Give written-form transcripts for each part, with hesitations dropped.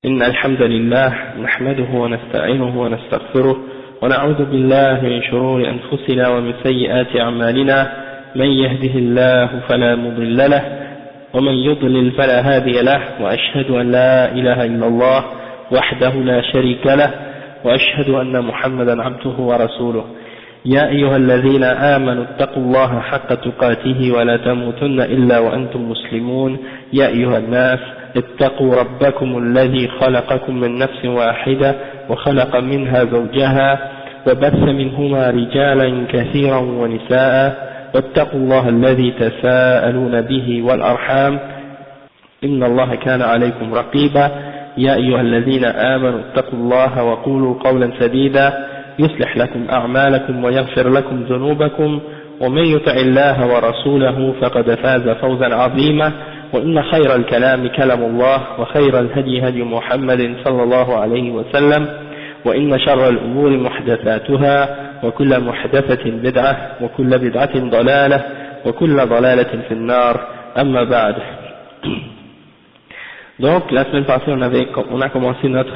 إن الحمد لله نحمده ونستعينه ونستغفره ونعوذ بالله من شرور أنفسنا ومن سيئات أعمالنا من يهده الله فلا مضل له ومن يضلل فلا هادي له وأشهد أن لا إله إلا الله وحده لا شريك له وأشهد أن محمدا عبده ورسوله يا أيها الذين آمنوا اتقوا الله حق تقاته ولا تموتن إلا وأنتم مسلمون يا أيها الناس اتقوا ربكم الذي خلقكم من نفس واحدة وخلق منها زوجها وبث منهما رجالا كثيرا ونساء واتقوا الله الذي تساءلون به والأرحام إن الله كان عليكم رقيبا يا أيها الذين آمنوا اتقوا الله وقولوا قولا سديدا يصلح لكم أعمالكم ويغفر لكم ذنوبكم ومن يطع الله ورسوله فقد فاز فوزا عظيما وإن خير الكلام كلام الله وخير الهدي هدي محمد صلى الله عليه وسلم وإن شر الأمور محدثاتها وكل محدثة بدعة وكل بدعة ضلالة وكل ضلالة في النار أما بعد. Donc la semaine passée on a commencé notre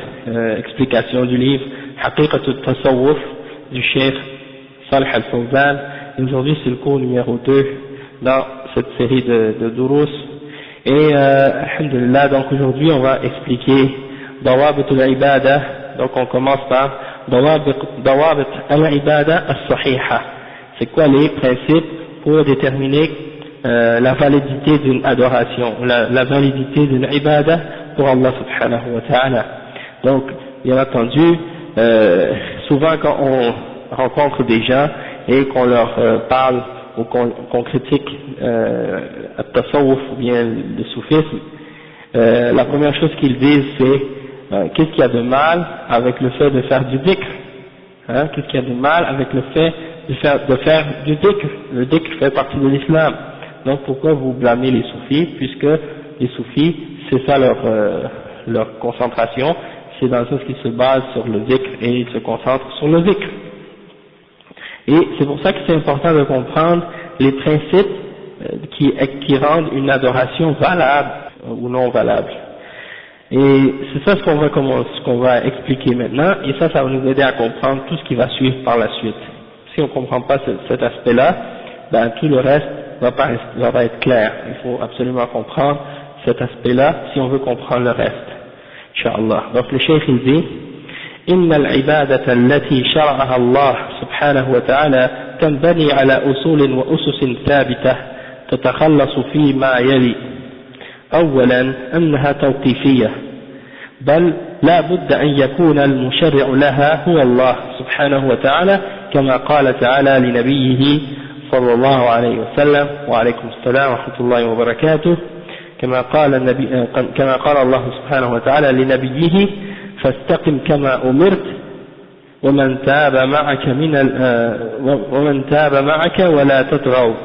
explication du livre Haqiqat al-Tasawwuf du Cheikh Salih al-Fawzan. Aujourd'hui c'est le cours numéro 2 dans cette série de durus. Et alhamdulillah, donc aujourd'hui on va expliquer Dawabit al-Ibada. Donc on commence par Dawabit al-Ibada al-Sahiha. C'est quoi les principes pour déterminer la validité d'une adoration, la validité d'une ibada pour Allah subhanahu wa ta'ala. Donc bien entendu, souvent quand on rencontre des gens et qu'on leur parle ou qu'on critique al-tasawwuf ou bien le soufisme, la première chose qu'ils disent c'est qu'est-ce qu'il y a de mal avec le fait de faire du dhikr, qu'est-ce qu'il y a de mal avec le fait de faire du dhikr. Le dhikr fait partie de l'islam, donc pourquoi vous blâmez les soufis, puisque les soufis c'est ça leur concentration, c'est dans le sens qu'ils se basent sur le dhikr et ils se concentrent sur le dhikr. Et c'est pour ça que c'est important de comprendre les principes qui rendent une adoration valable ou non valable. Et c'est ça ce qu'on va expliquer maintenant, et ça va nous aider à comprendre tout ce qui va suivre par la suite. Si on ne comprend pas cet aspect-là, ben tout le reste va pas être clair. Il faut absolument comprendre cet aspect-là si on veut comprendre le reste. Inch'Allah. Donc le cheikh il dit إن العبادة التي شرعها الله سبحانه وتعالى تنبني على أصول وأسس ثابتة تتخلص فيما يلي. أولا أنها توقيفية، بل لا بد أن يكون المشرع لها هو الله سبحانه وتعالى كما قال تعالى لنبيه صلى الله عليه وسلم وعليكم السلام ورحمة الله وبركاته كما قال الله سبحانه وتعالى لنبيه فاستقم كما أمرت ومن تاب معك ولا تطغوا.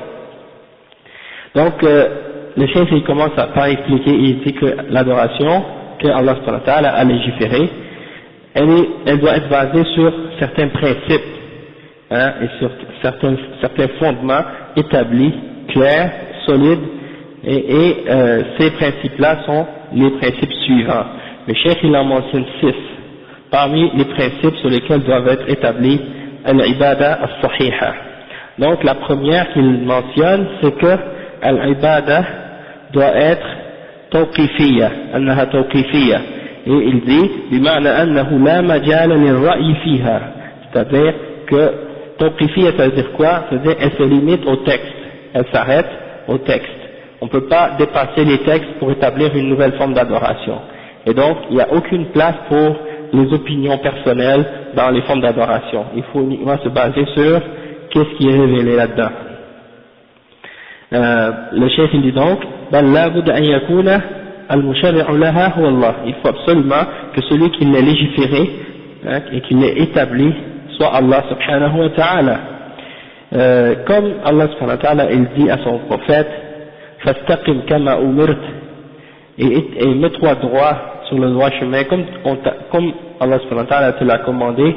Donc le chef il commence par expliquer, il dit que l'adoration que Allah subhanahu wa ta'ala a légiféré, elle doit être basée sur certains principes et sur certains fondements établis, clairs, solides, et ces principes-là sont les principes suivants. Le cheikh il en mentionne 6 parmi les principes sur lesquels doivent être établis al-ibada as-sahiha. Donc la première qu'il mentionne c'est que al-ibada doit être tawqifiyya, annaha tawqifiyya, et il dit bima'na annahu la majala lil-ra'yi fiha, c'est-à-dire que tawqifiyya ça veut dire quoi? Ça veut dire elle se limite au texte, elle s'arrête au texte. On ne peut pas dépasser les textes pour établir une nouvelle forme d'adoration. Et donc, il n'y a aucune place pour les opinions personnelles dans les formes d'adoration. Il faut uniquement se baser sur qu'est-ce qui est révélé là-dedans. Le chef il dit donc, il faut absolument que celui qui l'a légiféré et qui l'a établi soit Allah subhanahu wa ta'ala. Comme Allah subhanahu wa ta'ala il dit à son prophète, fastaqim kama umirt, et mets-toi droit sur le droit chemin comme Allah subhanahu wa ta'ala te l'a commandé,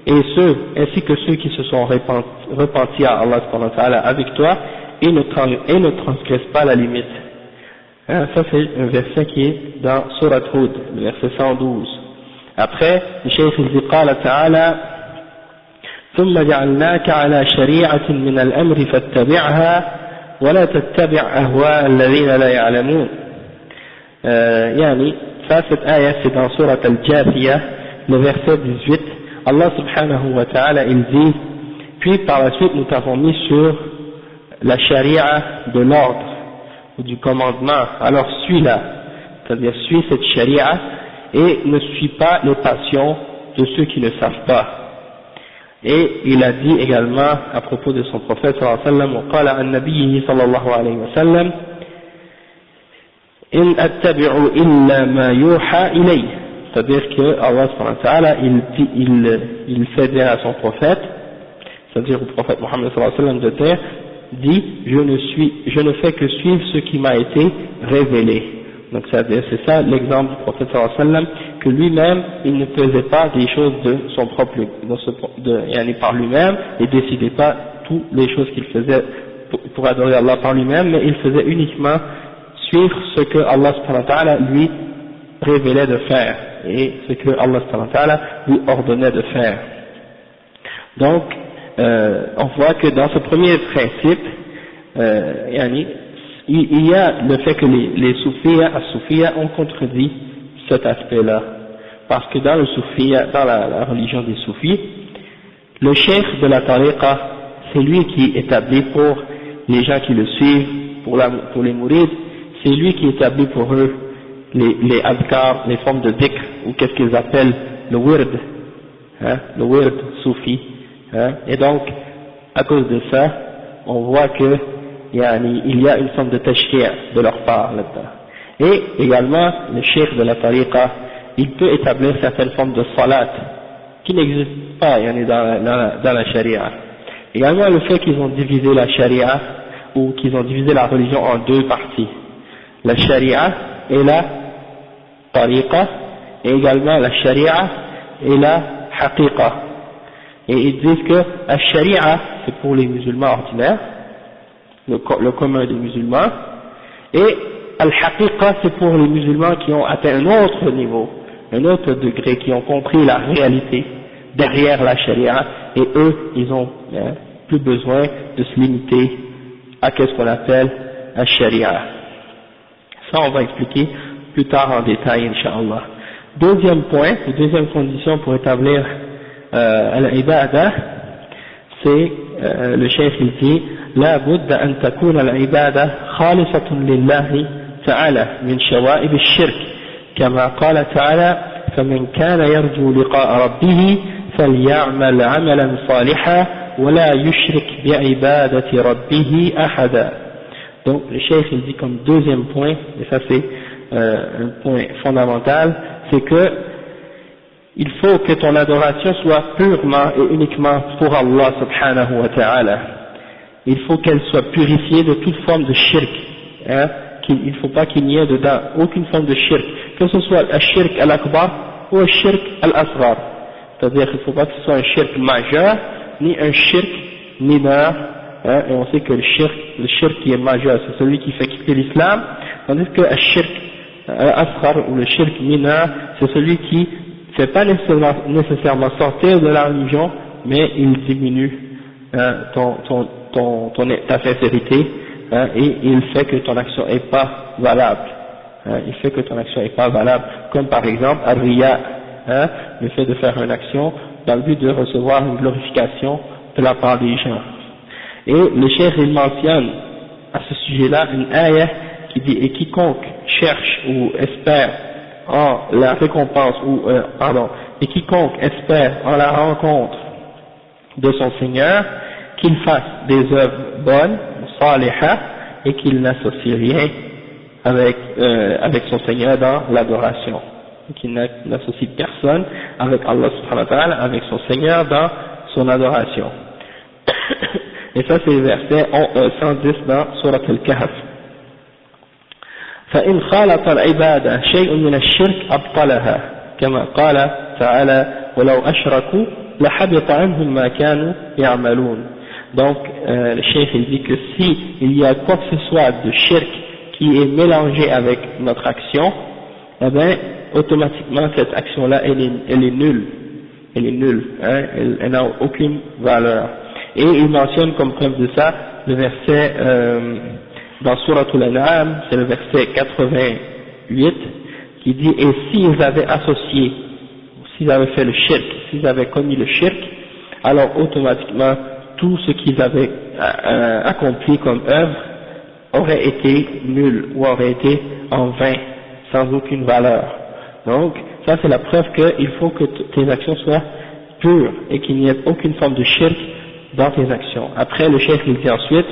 et ainsi que ceux qui se sont repentis à Allah subhanahu wa ta'ala avec toi et ne transgressent pas la limite. Ça c'est un verset qui est dans Surat Hud, le verset 112. Après, le Cheikh il dit قال تعالى ثم جعلناك على شريعة من الأمر فاتبعها ولا تتبع أهواء الذين لا يعلمون. يعني ça cette ayah c'est dans Surat Al-Jathiyah, le verset 18. Allah subhanahu wa ta'ala il dit, puis par la suite nous t'avons mis sur la charia de l'ordre ou du commandement, alors suis-la, c'est-à-dire suis cette charia et ne suis pas les passions de ceux qui ne savent pas. Et il a dit également à propos de son prophète sallallahu alayhi wa sallam, وقال عن نبيه صلى الله عليه وسلم إن أتبع إلا ما يوحى إلي. C'est-à-dire que Allah subhanahu wa ta'ala il fait dire à son prophète, c'est-à-dire au prophète Mohammed sallallahu alayhi wa sallam de terre, dit je ne fais que suivre ce qui m'a été révélé. Donc c'est ça l'exemple du prophète sallallahu alayhi wa sallam, que lui-même il ne faisait pas des choses de son propre par lui-même et décidait pas toutes les choses qu'il faisait pour adorer Allah par lui-même, mais il faisait uniquement suivre ce que Allah subhanahu wa ta'ala lui révélait de faire et ce que Allah subhanahu wa ta'ala lui ordonnait de faire. Donc on voit que dans ce premier principe il y a le fait que les soufiyas ont contredit cet aspect-là, parce que dans le soufiyya, dans la religion des soufis, le cheikh de la tariqa, c'est lui qui établit pour les gens qui le suivent, pour les mourides, c'est lui qui établit pour eux les adhkar, les formes de dhikr, ou qu'est-ce qu'ils appellent le le wird soufi, et donc à cause de ça on voit que il y a une forme de tashri'a de leur part là-dedans. Et également le cheikh de la tariqa, il peut établir certaines formes de salat qui n'existent pas dans la sharia. Également le fait qu'ils ont divisé la sharia, ou qu'ils ont divisé la religion en deux parties, la sharia et la tariqa, et également la sharia et la haqiqa. Et ils disent que la sharia c'est pour les musulmans ordinaires, le commun des musulmans, et al-haqiqa c'est pour les musulmans qui ont atteint un autre niveau, un autre degré, qui ont compris la réalité derrière la sharia, et eux ils ont plus besoin de se limiter à ce qu'on appelle la sharia. Ça on va expliquer plus tard en détail incha'Allah. Deuxième point, deuxième condition pour établir al-ibada, c'est le cheikh il dit لا بد أن تكون العبادة خالصة لله تعالى من شوائب الشرك كما قال تعالى فمن كان يرجو لقاء ربه فليعمل عملا صالحا ولا يشرك بعبادة ربه أحدا. Donc le cheikh il dit comme deuxième point, et ça c'est un point fondamental, c'est que il faut que ton adoration soit purement et uniquement pour Allah subhanahu wa ta'ala. Il faut qu'elle soit purifiée de toute forme de shirk, il ne faut pas qu'il n'y ait dedans aucune forme de shirk, que ce soit un shirk al-akbar ou un shirk al-asghar, c'est-à-dire qu'il ne faut pas que ce soit un shirk majeur ni un shirk mineur, et on sait que le shirk qui est majeur c'est celui qui fait quitter l'islam, tandis que le shirk al-asghar ou le shirk mineur c'est celui qui ne fait pas nécessairement sortir de la religion, mais il diminue ta sincérité, et il fait que ton action est pas valable, il fait que ton action est pas valable, comme par exemple ar-riya, le fait de faire une action dans le but de recevoir une glorification de la part des gens. Et le cheikh il mentionne à ce sujet-là une ayah qui dit et quiconque cherche ou espère en la récompense et quiconque espère en la rencontre de son Seigneur, qu'il fasse des œuvres bonnes, salihah, et qu'il n'associe rien avec son Seigneur dans l'adoration, qu'il n'associe personne avec Allah subhanahu wa ta'ala, avec son Seigneur dans son adoration. Et ça c'est le verset 110 dans Surat Al-Kahf. فإن خالط العبادة شيء من الشرك أبطلها كما قال تعالى ولو أشركوا لحبط عنهم ما كانوا يعملون. Donc le cheikh il dit que si il y a quoi que ce soit de shirk qui est mélangé avec notre action, eh bien, automatiquement, cette action-là, elle est nulle. Elle est nulle, hein, elle n'a aucune valeur. Et il mentionne comme preuve de ça le verset dans Surat Al-An'am, c'est le verset 88, qui dit « Et s'ils avaient associé, s'ils avaient fait le shirk, s'ils avaient commis le shirk, alors automatiquement, tout ce qu'ils avaient accompli comme œuvre aurait été nul ou aurait été en vain, sans aucune valeur. » Donc, ça c'est la preuve qu'il faut que tes actions soient pures et qu'il n'y ait aucune forme de shirk dans tes actions. Après, le cheikh il dit ensuite,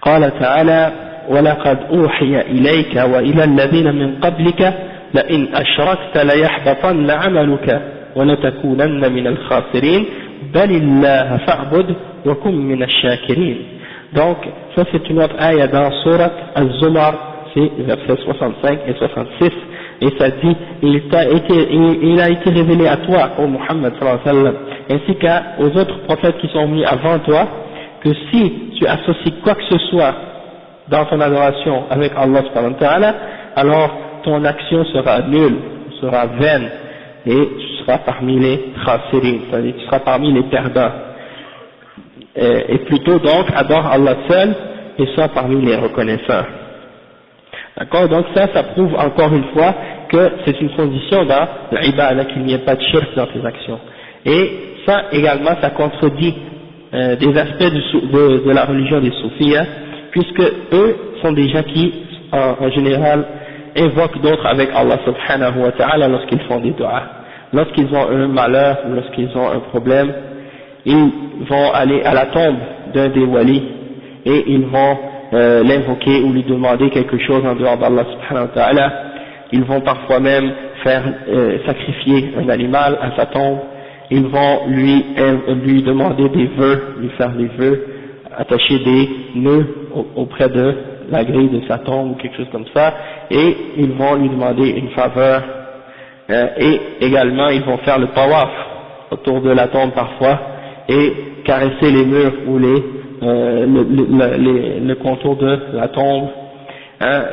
قال تعالى ولقد أوحي إليك وإلى الذين من قبلك لئن أشركت ليحبطن عملك ولتكونن من الخاسرين بل الله فاعبد وكن من الشاكرين. Donc, ça c'est une autre ayah dans Surat Al-Zumar, c'est versets 65 et 66, et ça dit, il a été révélé à toi, ô Muhammad sallallahu alayhi wa sallam, ainsi qu'aux autres prophètes qui sont venus avant toi, que si tu associes quoi que ce soit dans ton adoration avec Allah subhanahu wa ta'ala, alors ton action sera nulle, sera vaine, et tu seras parmi les khasirin, c'est-à-dire tu seras parmi les perdants. Et plutôt donc, adore Allah seul, et sois parmi les reconnaissants. D'accord? Donc ça prouve encore une fois que c'est une condition dans l'ibada, qu'il n'y ait pas de shirk dans tes actions. Et ça également, ça contredit des aspects de la religion des soufis, hein, puisque eux sont des gens qui, en général, invoquent d'autres avec Allah subhanahu wa ta'ala lorsqu'ils font des du'as. Lorsqu'ils ont un malheur ou lorsqu'ils ont un problème, ils vont aller à la tombe d'un des walis et ils vont l'invoquer ou lui demander quelque chose en dehors d'Allah subhanahu wa ta'ala. Ils vont parfois même faire sacrifier un animal à sa tombe. Ils vont lui demander des vœux, lui faire des vœux, attacher des nœuds auprès de la grille de sa tombe ou quelque chose comme ça, et ils vont lui demander une faveur, et également ils vont faire le tawaf autour de la tombe parfois, et caresser les murs ou le contour de la tombe,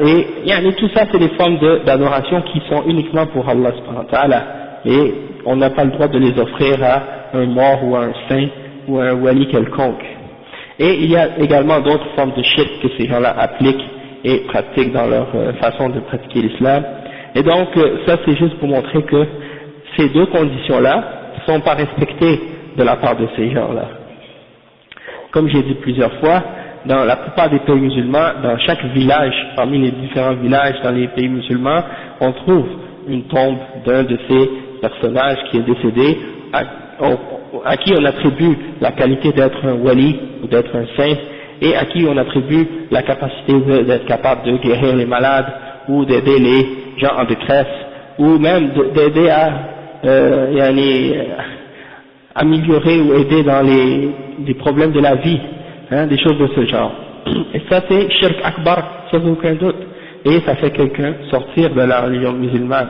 et tout ça c'est des formes d'adoration qui sont uniquement pour Allah subhanahu wa ta'ala, et on n'a pas le droit de les offrir à un mort ou à un saint ou à un wali quelconque. Et il y a également d'autres formes de shirk que ces gens-là appliquent et pratiquent dans leur façon de pratiquer l'islam. Et donc ça c'est juste pour montrer que ces deux conditions-là ne sont pas respectées de la part de ces gens-là. Comme j'ai dit plusieurs fois, dans la plupart des pays musulmans, dans chaque village, parmi les différents villages dans les pays musulmans, on trouve une tombe d'un de ces personnages qui est décédé, à qui on attribue la qualité d'être un wali ou d'être un saint, et à qui on attribue la capacité d'être capable de guérir les malades ou d'aider les gens en détresse, ou même d'aider à améliorer ou aider dans les problèmes de la vie, des choses de ce genre. Et ça c'est shirk akbar sans aucun doute, et ça fait quelqu'un sortir de la religion musulmane.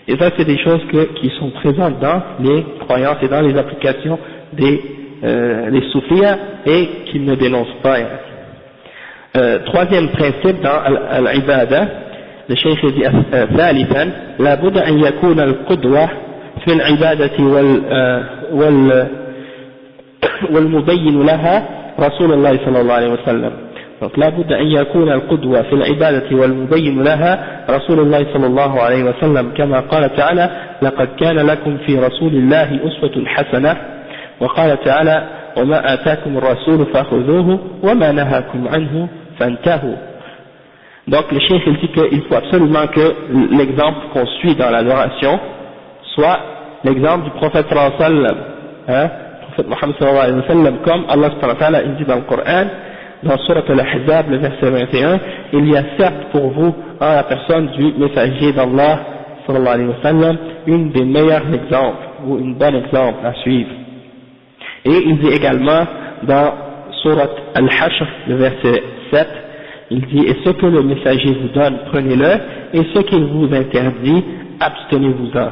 Et ça c'est des choses qui sont présentes dans les croyances et dans les applications des soufis et qu'ils ne dénoncent pas. Troisième principe dans l'ibada, le cheikh dit ثالثا لا بد أن يكون القدوة في العبادة والمبين لها رسول الله صلى الله عليه وسلم. Donc لا بد أن يكون القدوة في العبادة والمبين لها رسول الله صلى الله عليه وسلم كما قال تعالى لقد كان لكم في رسول الله أسوة حسنة وقال تعالى وما آتاكم الرسول فخذوه وما نهاكم عنه فانتهوا. Donc le cheikh il dit qu'il faut absolument que l'exemple qu'on suit dans l'adoration soit l'exemple du prophète sallallahu alayhi wa sallam, le prophète Muhammad sallallahu alayhi wa sallam, comme Allah subhanahu wa ta'ala il dit dans le Coran, dans Surat Al-Ahzab, le verset 21, il y a certes pour vous, en la personne du messager d'Allah sallallahu alayhi wa sallam, une des meilleurs exemples, ou une bonne exemple à suivre. Et il dit également dans Surat Al-Hashr, le verset 7, il dit, et ce que le messager vous donne, prenez-le, et ce qu'il vous interdit, abstenez-vous-en.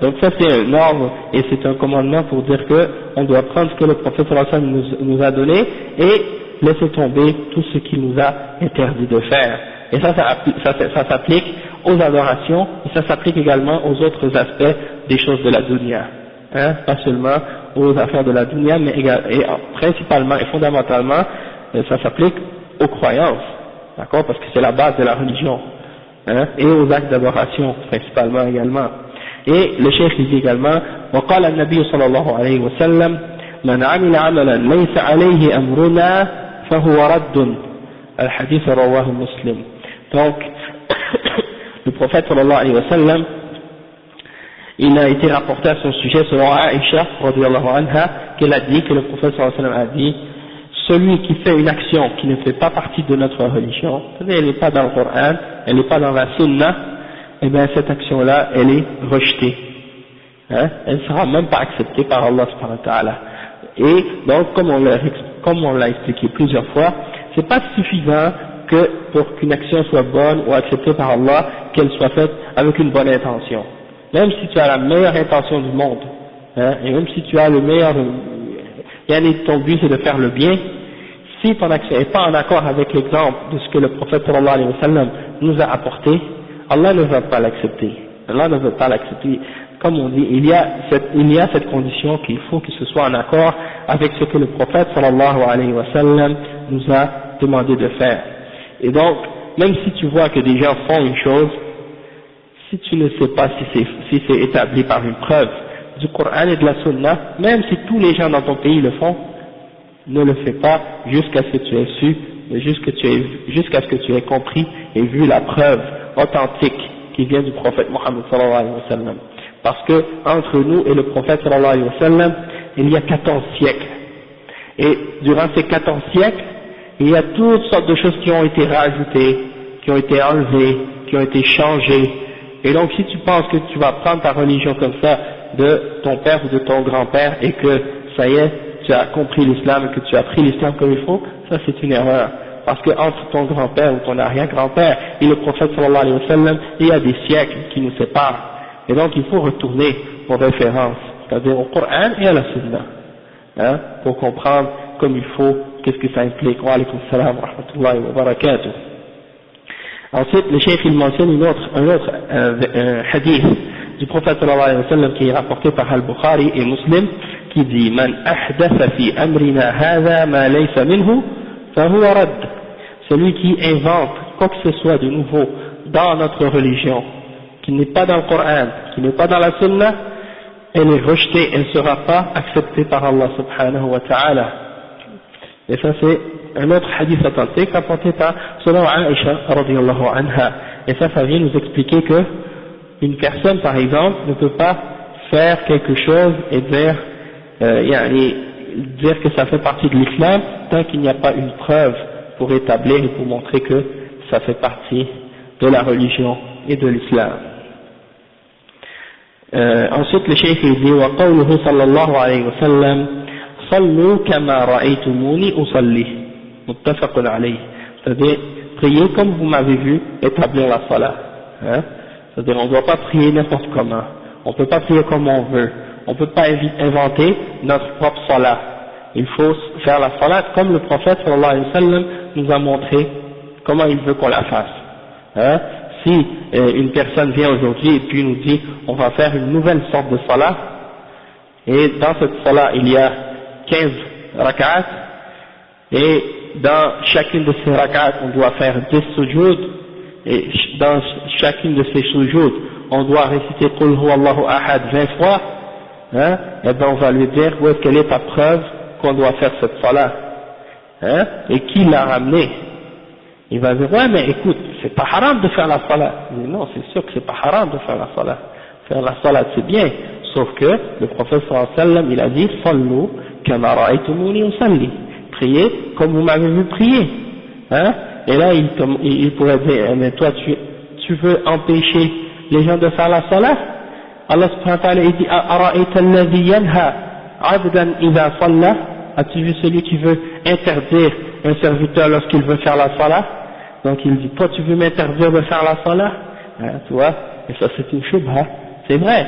Donc ça c'est un ordre et c'est un commandement pour dire que on doit prendre ce que le prophète sallallahu alayhi wa sallam nous a donné et laisser tomber tout ce qu'il nous a interdit de faire. Et ça s'applique aux adorations, et ça s'applique également aux autres aspects des choses de la dunya. Hein, pas seulement aux affaires de la dunya, mais principalement et fondamentalement, ça s'applique aux croyances, d'accord, parce que c'est la base de la religion, hein, et aux actes d'adoration, principalement également. Et le cheikh dit également, وقال النبي صلى الله عليه وسلم من عمل عملا ليس عليه أمرنا فهو رد الحديث رواه مسلم. Donc le prophète sallallahu alayhi wa sallam, il a été rapporté à son sujet selon Aïcha radiyallahu anha, qu'elle a dit que le prophète sallallahu alayhi wa sallam a dit, celui qui fait une action qui ne fait pas partie de notre religion, c'est-à-dire elle n'est pas dans le Coran, elle n'est pas dans la Sunna, et bien cette action-là, elle est rejetée. Hein, elle ne sera même pas acceptée par Allah subhanahu wa ta'ala. Et donc, comme on l'a expliqué plusieurs fois, c'est pas suffisant que pour qu'une action soit bonne ou acceptée par Allah, qu'elle soit faite avec une bonne intention. Même si tu as la meilleure intention du monde, hein, et même si tu as le meilleur, ton but c'est de faire le bien, si ton action n'est pas en accord avec l'exemple de ce que le prophète sallallahu alayhi wa sallam nous a apporté, Allah ne va pas l'accepter. Allah ne veut pas l'accepter. Comme on dit, il y a cette condition qu'il faut que ce soit en accord avec ce que le prophète sallallahu alayhi wa sallam nous a demandé de faire. Et donc, même si tu vois que des gens font une chose, si tu ne sais pas si c'est établi par une preuve du Coran et de la Sunna, même si tous les gens dans ton pays le font, ne le fais pas jusqu'à ce que tu aies su, jusqu'à ce que tu aies compris et vu la preuve authentique qui vient du prophète Mohammed sallallahu alayhi wa sallam. Parce que entre nous et le prophète sallallahu alayhi wa sallam, il y a 14 siècles. Et durant ces 14 siècles, il y a toutes sortes de choses qui ont été rajoutées, qui ont été enlevées, qui ont été changées. Et donc si tu penses que tu vas prendre ta religion comme ça de ton père ou de ton grand-père et que ça y est, tu as compris l'islam et que tu as pris l'islam comme il faut, ça c'est une erreur. Parce que entre ton grand-père ou ton arrière-grand-père et le prophète sallallahu alayhi wa sallam, il y a des siècles qui nous séparent. Et donc il faut retourner aux références, c'est-à-dire au Coran et à la Sunna, hein, pour comprendre comme il faut qu'est-ce que ça implique. Wa alaykum salam wa rahmatullahi wa barakatuh. Ensuite, le cheikh il mentionne un autre hadith du prophète sallallahu alayhi wa sallam qui est rapporté par Al-Bukhari et Muslim, qui dit « Man ahdatha fi amrina hadha ma laysa minhu fahuwa radd » celui qui invente quoi que ce soit de nouveau dans notre religion, qui n'est pas dans le Coran, qui n'est pas dans la Sunna, elle est rejetée, elle ne sera pas acceptée par Allah subhanahu wa ta'ala. Et ça c'est un autre hadith authentique rapporté par selon Aïcha radiyallahu anha. Et ça vient nous expliquer que une personne par exemple ne peut pas faire quelque chose et dire que ça fait partie de l'islam tant qu'il n'y a pas une preuve pour établir et pour montrer que ça fait partie de la religion et de l'islam. Ensuite le cheikh dit wa qawluhu sallallahu alayhi wa sallam sallu kama ra'aytumuni usalli muttafaqun alayhi, c'est-à-dire priez comme vous m'avez vu établir la salat, hein? C'est-à-dire on ne doit pas prier n'importe comment, on ne peut pas prier comme on veut, on ne peut pas inventer notre propre salat, il faut faire la salat comme le prophète sallallahu alayhi wa sallam nous a montré comment il veut qu'on la fasse, hein? Si une personne vient aujourd'hui et puis nous dit on va faire une nouvelle sorte de salat, et dans cette salat il y a 15 rak'at, et dans chacune de ces rak'at on doit faire 10 sujoud, et dans chacune de ces sujoud on doit réciter Qul huwa Allahu ahad 20 fois, hein, et bien on va lui dire où est-ce qu'elle est ta preuve qu'on doit faire cette salat, hein, et qui l'a ramené. Il va dire ouais mais écoute, c'est pas haram de faire la salat. Il dit non, c'est sûr que c'est pas haram de faire la salat. Faire la salat c'est bien, sauf que le prophèet sallallahu alayhi wa sallam il a dit sallu kama ra'aytumuni usalli, priez comme vous m'avez vu prier, hein. Et là il pourrait dire mais toi tu veux empêcher les gens de faire la salat. Allah subhanahu wa ta'ala il dit ara'ayta alladhi yanha 'abdan idha salla, as-tu vu celui qui veut interdire un serviteur lorsqu'il veut faire la salat? Donc il dit toi tu veux m'interdire de faire la salat, hein, tu vois, et ça c'est une shubha, c'est vrai,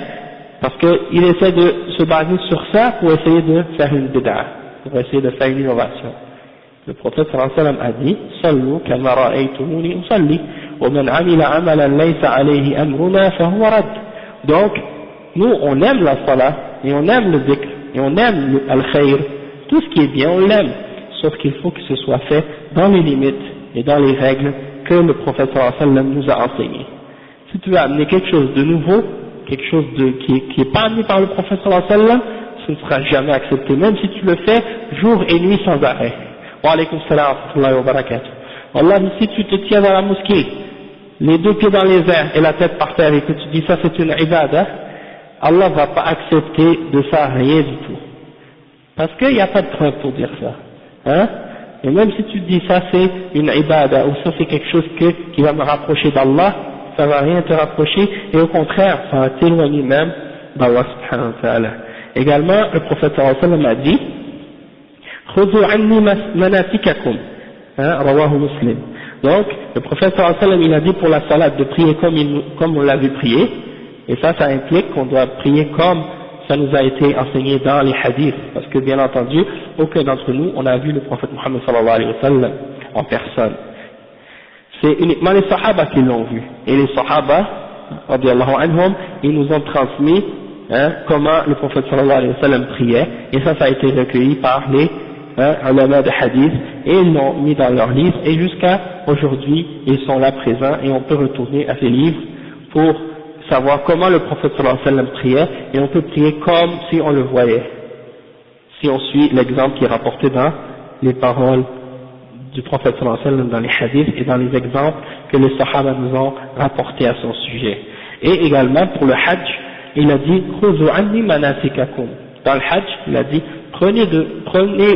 parce qu'il essaie de se baser sur ça pour essayer de faire une bid'a, pour essayer de faire une innovation. Le prophète sallallahu alayhi wa sallam a dit Sallu kama ra'aytumuni usalli wa man amila amalan laysa alayhi amruna fahuwa rad. Donc nous on aime la salat et on aime le dhikr et on aime al-khayr, tout ce qui est bien on l'aime, sauf qu'il faut que ce soit fait dans les limites et dans les règles que le prophète sallallahu alayhi wa sallam nous a enseignées. Si tu veux amener quelque chose de nouveau, quelque chose qui est pas amené par le prophète sallallahu alayhi wa sallam, ce ne sera jamais accepté, même si tu le fais jour et nuit sans arrêt. Wa alaykum salam wa rahmatullahi wa barakatuh. Wallah, si tu te tiens dans la mosquée, les deux pieds dans les airs et la tête par terre et que tu dis ça c'est une ibadah, Allah va pas accepter de ça rien du tout. Parce qu'il n'y a pas de preuve pour dire ça. Hein? Et même si tu dis ça c'est une ibadah ou ça c'est quelque chose qui va me rapprocher d'Allah, ça va rien te rapprocher et au contraire, ça va t'éloigner même d'Allah subhanahu wa ta'ala. Également, le prophète sallallahu alayhi wa sallam a dit Khudhu anni manasikakum, rawahu Muslim. Donc, le prophète sallallahu alayhi wa sallam il a dit pour la salade de prier comme on l'a vu prier, et ça implique qu'on doit prier comme ça nous a été enseigné dans les hadiths, parce que bien entendu, aucun d'entre nous, on a vu le prophète Muhammad sallallahu alayhi wa sallam en personne. C'est uniquement les sahaba qui l'ont vu, et les sahaba, radiyallahu anhum, ils nous ont transmis comment le prophète sallallahu alayhi wa sallam priait, et ça a été recueilli par les ulama de hadith, et ils l'ont mis dans leurs livres, et jusqu'à aujourd'hui, ils sont là présents, et on peut retourner à ces livres pour savoir comment le prophète sallallahu alayhi wa sallam priait, et on peut prier comme si on le voyait, si on suit l'exemple qui est rapporté dans les paroles du prophète sallallahu alayhi wa sallam dans les hadiths et dans les exemples que les sahaba nous ont rapportés à son sujet. Et également pour le hajj, il a dit Khudhu anni manasikakum. Dans le hajj, il a dit prenez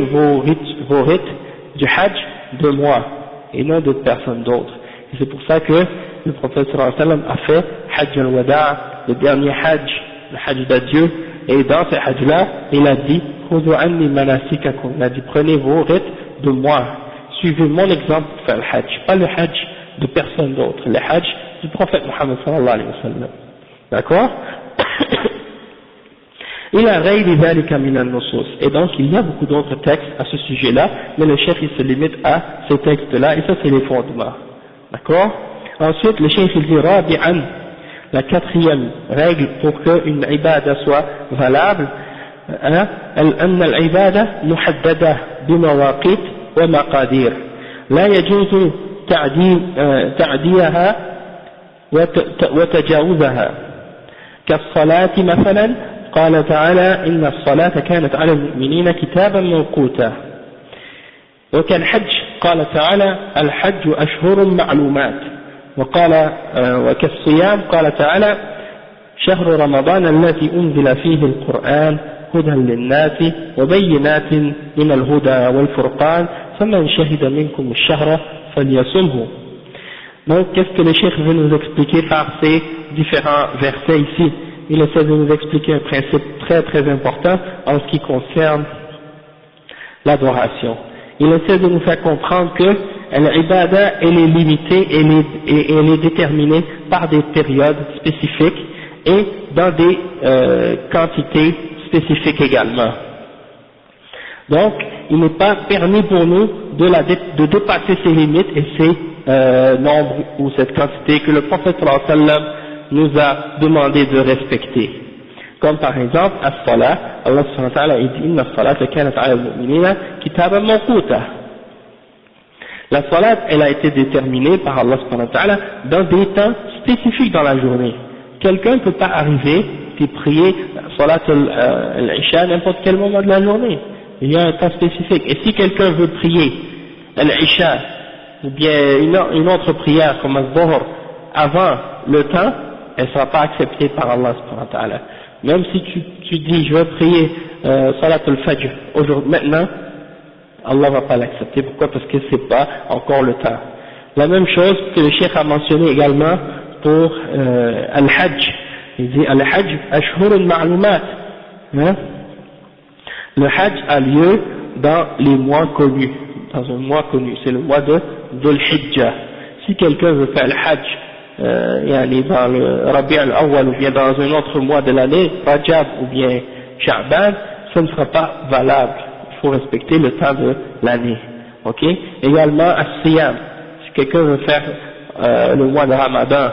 vos rites du hajj de moi et non de personne d'autre. Et c'est pour ça que le prophète sallallahu alayhi wa sallam a fait hajj al-wada', le dernier hajj, le hajj d'adieu, et dans ce hajj là il a dit Khudhu anni manasikakum, il a dit prenez vos rites de moi, suivez mon exemple pour faire le hajj, pas le hajj de personne d'autre, le hajj du prophète Muhammad sallallahu alayhi wa sallam. D'accord? Il a ghayri dhalika min al-nusus, et donc il y a beaucoup d'autres textes à ce sujet-là, mais le chef il se limite à ces textes-là, et ça c'est les fondements. D'accord? Ensuite le chef il dit rabi'an, la quatrième règle pour qu'une ibada soit valable, أن العبادة محددة بمواقيت ومقادير لا يجوز تعديها وتجاوزها كالصلاة مثلا قال تعالى إن الصلاة كانت على المؤمنين كتابا موقوتا وكالحج قال تعالى الحج أشهر معلومات وقال وكالصيام قال تعالى شهر رمضان الذي أنزل فيه القرآن هدى للناس وبينات من الهدى والفرقان فمن شهد منكم الشهر فليصمه. Donc qu'est-ce que le cheikh veut nous expliquer par ces différents versets ici? Il essaie de nous expliquer un principe très très important en ce qui concerne l'adoration. Il essaie de nous faire comprendre que l'ibada elle est limitée et elle est déterminée par des périodes spécifiques et dans des quantités spécifiques également. Donc, il n'est pas permis pour nous de dépasser ces limites et ces nombres ou cette quantité que le prophète sallallahu alayhi wa sallam nous a demandé de respecter. Comme par exemple, as-salat, Allah subhanahu wa ta'ala dit inna as-salata kanat 'ala al-mu'minina kitaban mawquta. La salat, elle a été déterminée par Allah subhanahu wa ta'ala dans des temps spécifiques dans la journée. Quelqu'un ne peut pas arriver et prier salat al-isha à n'importe quel moment de la journée. Il y a un temps spécifique. Et si quelqu'un veut prier al-isha ou bien une autre prière comme al-dhuhr avant le temps, elle ne sera pas acceptée par Allah subhanahu wa ta'ala. Même si tu dis je vais prier salat al-fajr aujourd'hui, maintenant, Allah ne va pas l'accepter. Pourquoi? Parce que c'est pas encore le temps. La même chose que le cheikh a mentionné également pour al-hajj. Il dit al-hajj ashhurun ma'lumat. Le hajj a lieu dans les mois connus, dans un mois connu, c'est le mois de Dhul Hijjah. Si quelqu'un veut faire le hajj dans le Rabi' al-Awwal ou bien dans un autre mois de l'année, Rajab ou bien Sha'ban, ça ne sera pas valable. Il faut respecter le temps de l'année. ok. Également, as-siyam, si quelqu'un veut faire le mois de Ramadan,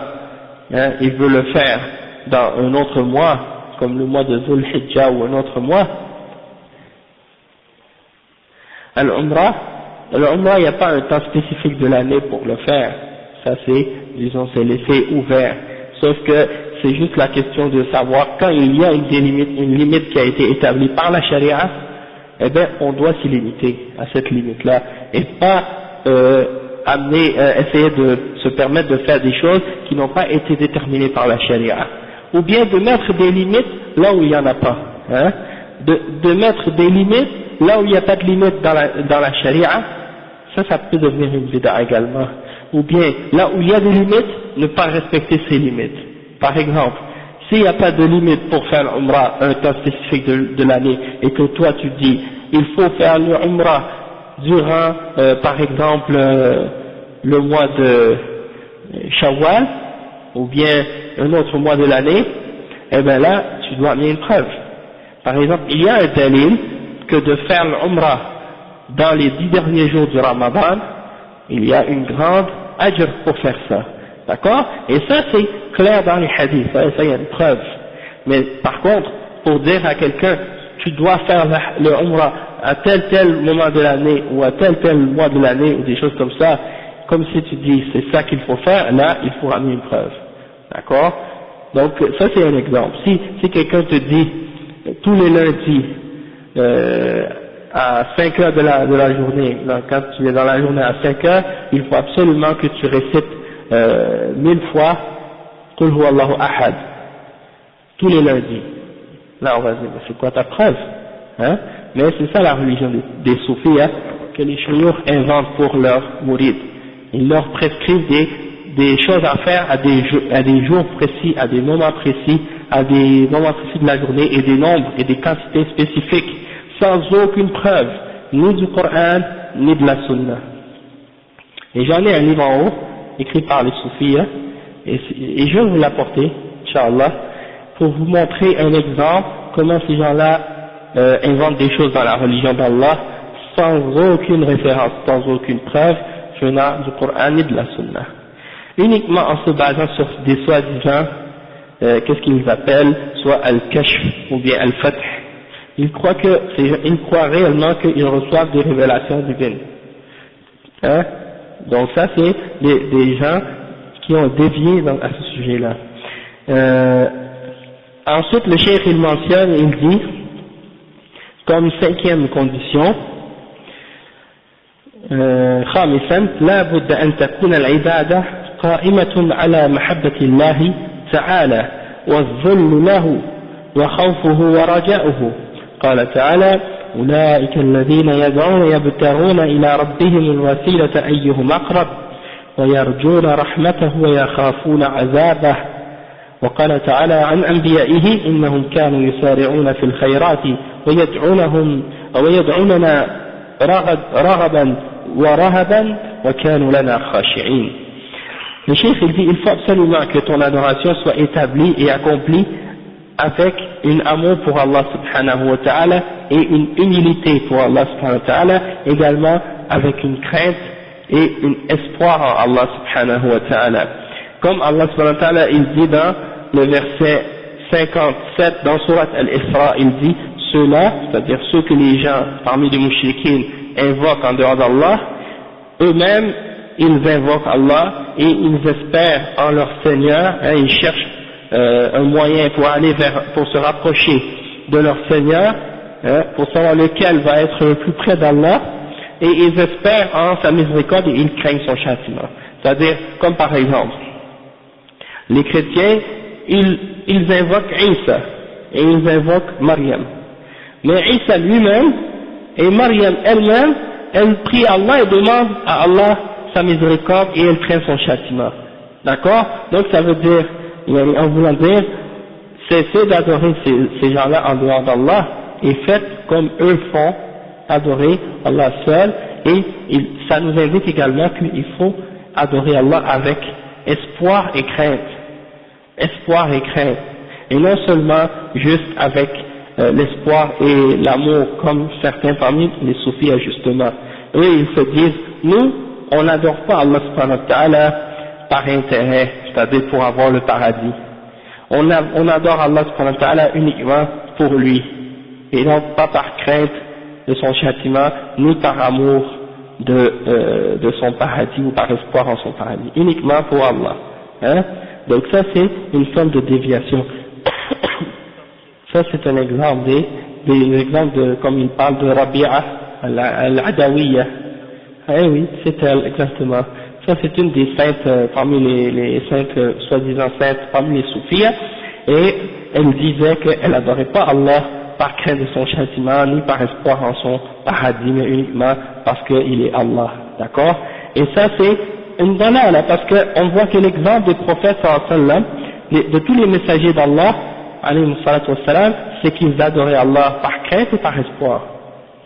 hein, il veut le faire dans un autre mois, comme le mois de Dhul Hijjah ou un autre mois, Al-Umrah, il n'y a pas un temps spécifique de l'année pour le faire, ça c'est, disons, c'est laissé ouvert, sauf que c'est juste la question de savoir quand il y a une limite qui a été établie par la charia, eh bien on doit s'y limiter à cette limite-là, et pas essayer de se permettre de faire des choses qui n'ont pas été déterminées par la charia, ou bien de mettre des limites là où il n'y en a pas, hein, de mettre des limites là où il n'y a pas de limite dans la charia, ça peut devenir une bid'a également, ou bien là où il y a des limites, ne pas respecter ces limites. Par exemple, s'il n'y a pas de limite pour faire l'umrah un temps spécifique de l'année, et que toi tu dis, il faut faire l'umrah durant, par exemple, le mois de Shawwal, ou bien un autre mois de l'année, eh bien là, tu dois amener une preuve. Par exemple, il y a un dalil que de faire l'umrah dans les 10 derniers jours du Ramadan, il y a une grande ajr pour faire ça. D'accord? Et ça c'est clair dans les hadiths, ça il y a une preuve. Mais par contre, pour dire à quelqu'un, tu dois faire le umrah à tel moment de l'année, ou à tel mois de l'année, ou des choses comme ça, comme si tu dis c'est ça qu'il faut faire, là il faut amener une preuve. D'accord? Donc ça c'est un exemple. Si quelqu'un te dit tous les lundis à 5 heures de la journée, quand tu es dans la journée à 5 heures, il faut absolument que tu récites 1000 fois Qul huwa Allahu ahad tous les lundis. Là on va dire c'est quoi ta preuve, hein? Mais c'est ça la religion des soufis, hein, que les chouyours inventent pour leurs mourides. Ils leur prescrivent des choses à faire à des jours précis, à des moments précis, à des moments précis de la journée, et des nombres et des quantités spécifiques, sans aucune preuve, ni du Coran, ni de la Sunna. Et j'en ai un livre en haut, écrit par les soufis, hein, et je vais vous l'apporter, Inch'Allah, pour vous montrer un exemple, comment ces gens-là inventent des choses dans la religion d'Allah, sans aucune référence, sans aucune preuve, venant du Coran ni de la Sunna. Uniquement en se basant sur des soi-disant, qu'est-ce qu'ils appellent, soit al-kashf ou bien al-fath. Ils croient réellement qu'ils reçoivent des révélations divines. Hein? Donc ça c'est des gens qui ont dévié à ce sujet-là. Ensuite le cheikh il mentionne, il dit, comme 5e condition, خامسا لا بد أن تكون العبادة قائمة على محبة الله تعالى والذل له وخوفه ورجاؤه. قال تعالى أولئك الذين يدعون يبتغون إلى ربهم الوسيلة أيهم أقرب ويرجون رحمته ويخافون عذابه. وقال تعالى عن أنبيائه إنهم كانوا يسارعون في الخيرات ويدعوننا رغبا ورهبا وكانوا لنا خاشعين. Le cheikh il dit il faut absolument que ton adoration soit établie et accomplie avec un amour pour Allah subhanahu wa ta'ala et une humilité pour Allah subhanahu wa ta'ala, également avec une crainte et un espoir en Allah subhanahu wa ta'ala. Comme Allah subhanahu wa ta'ala il dit dans le verset 57 dans Surat Al-Isra, il dit ceux-là, c'est-à-dire ceux que les gens parmi les mouchriquins invoquent en dehors d'Allah, eux-mêmes ils invoquent Allah et ils espèrent en leur Seigneur, hein, ils cherchent un moyen pour se rapprocher de leur Seigneur, hein, pour savoir lequel va être le plus près d'Allah, et ils espèrent en sa miséricorde et ils craignent son châtiment. C'est-à-dire, comme par exemple, les chrétiens, ils invoquent Isa et ils invoquent Maryam. Mais Isa lui-même et Maryam elle-même, elle prie Allah et demande à Allah sa miséricorde et elle craint son châtiment. D'accord? Donc ça veut dire, en voulant dire, cessez d'adorer ces gens-là en dehors d'Allah et faites comme eux font, adorer Allah seul, et ça nous indique également qu'il faut adorer Allah avec espoir et crainte. Espoir et crainte. Et non seulement juste avec l'espoir et l'amour comme certains parmi les soufis justement. eux ils se disent, nous, on n'adore pas Allah subhanahu wa ta'ala par intérêt, c'est-à-dire pour avoir le paradis. On adore Allah subhanahu wa ta'ala uniquement pour lui, et donc pas par crainte de son châtiment, ni par amour de son paradis ou par espoir en son paradis, uniquement pour Allah. Hein? Donc ça c'est une forme de déviation. Ça c'est un exemple des exemples de, comme il parle de Rabi'a al-Adawiyya. Eh oui, c'est elle, exactement. Ça c'est une des saintes, parmi les saintes, soi-disant saintes, parmi les soufis, et elle disait qu'elle n'adorait pas Allah par crainte de son châtiment, ni par espoir en son paradis, mais uniquement parce qu'il est Allah, d'accord? Et ça c'est une dalala, parce qu'on voit que l'exemple des prophètes sallallahu de tous les messagers d'Allah, alayhi salatu wassalam, c'est qu'ils adoraient Allah par crainte et par espoir.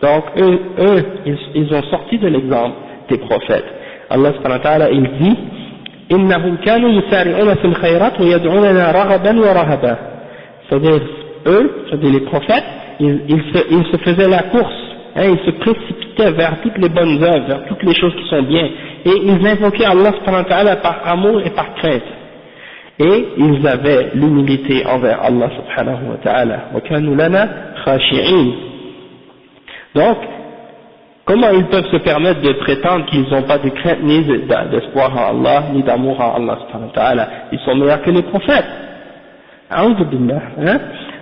Donc eux ils ont sorti de l'exemple des prophètes. Allah subhanahu wa ta'ala il dit إنهم كانوا يسارعون في الخيرات ويدعوننا رغبا ورهبا. C'est-à-dire eux, c'est-à-dire les prophètes, ils se faisaient la course, hein, ils se précipitaient vers toutes les bonnes œuvres, vers toutes les choses qui sont bien, et ils invoquaient Allah subhanahu wa ta'ala par amour et par crainte. Et ils avaient l'humilité envers Allah subhanahu wa ta'ala. وَكَانُوا لَنَا خَاشِعِينَ. Donc, comment ils peuvent se permettre de prétendre qu'ils n'ont pas de crainte ni d'espoir en Allah, ni d'amour en Allah subhanahu wa ta'ala? Ils sont meilleurs que les prophètes. A'udhu billah, hein?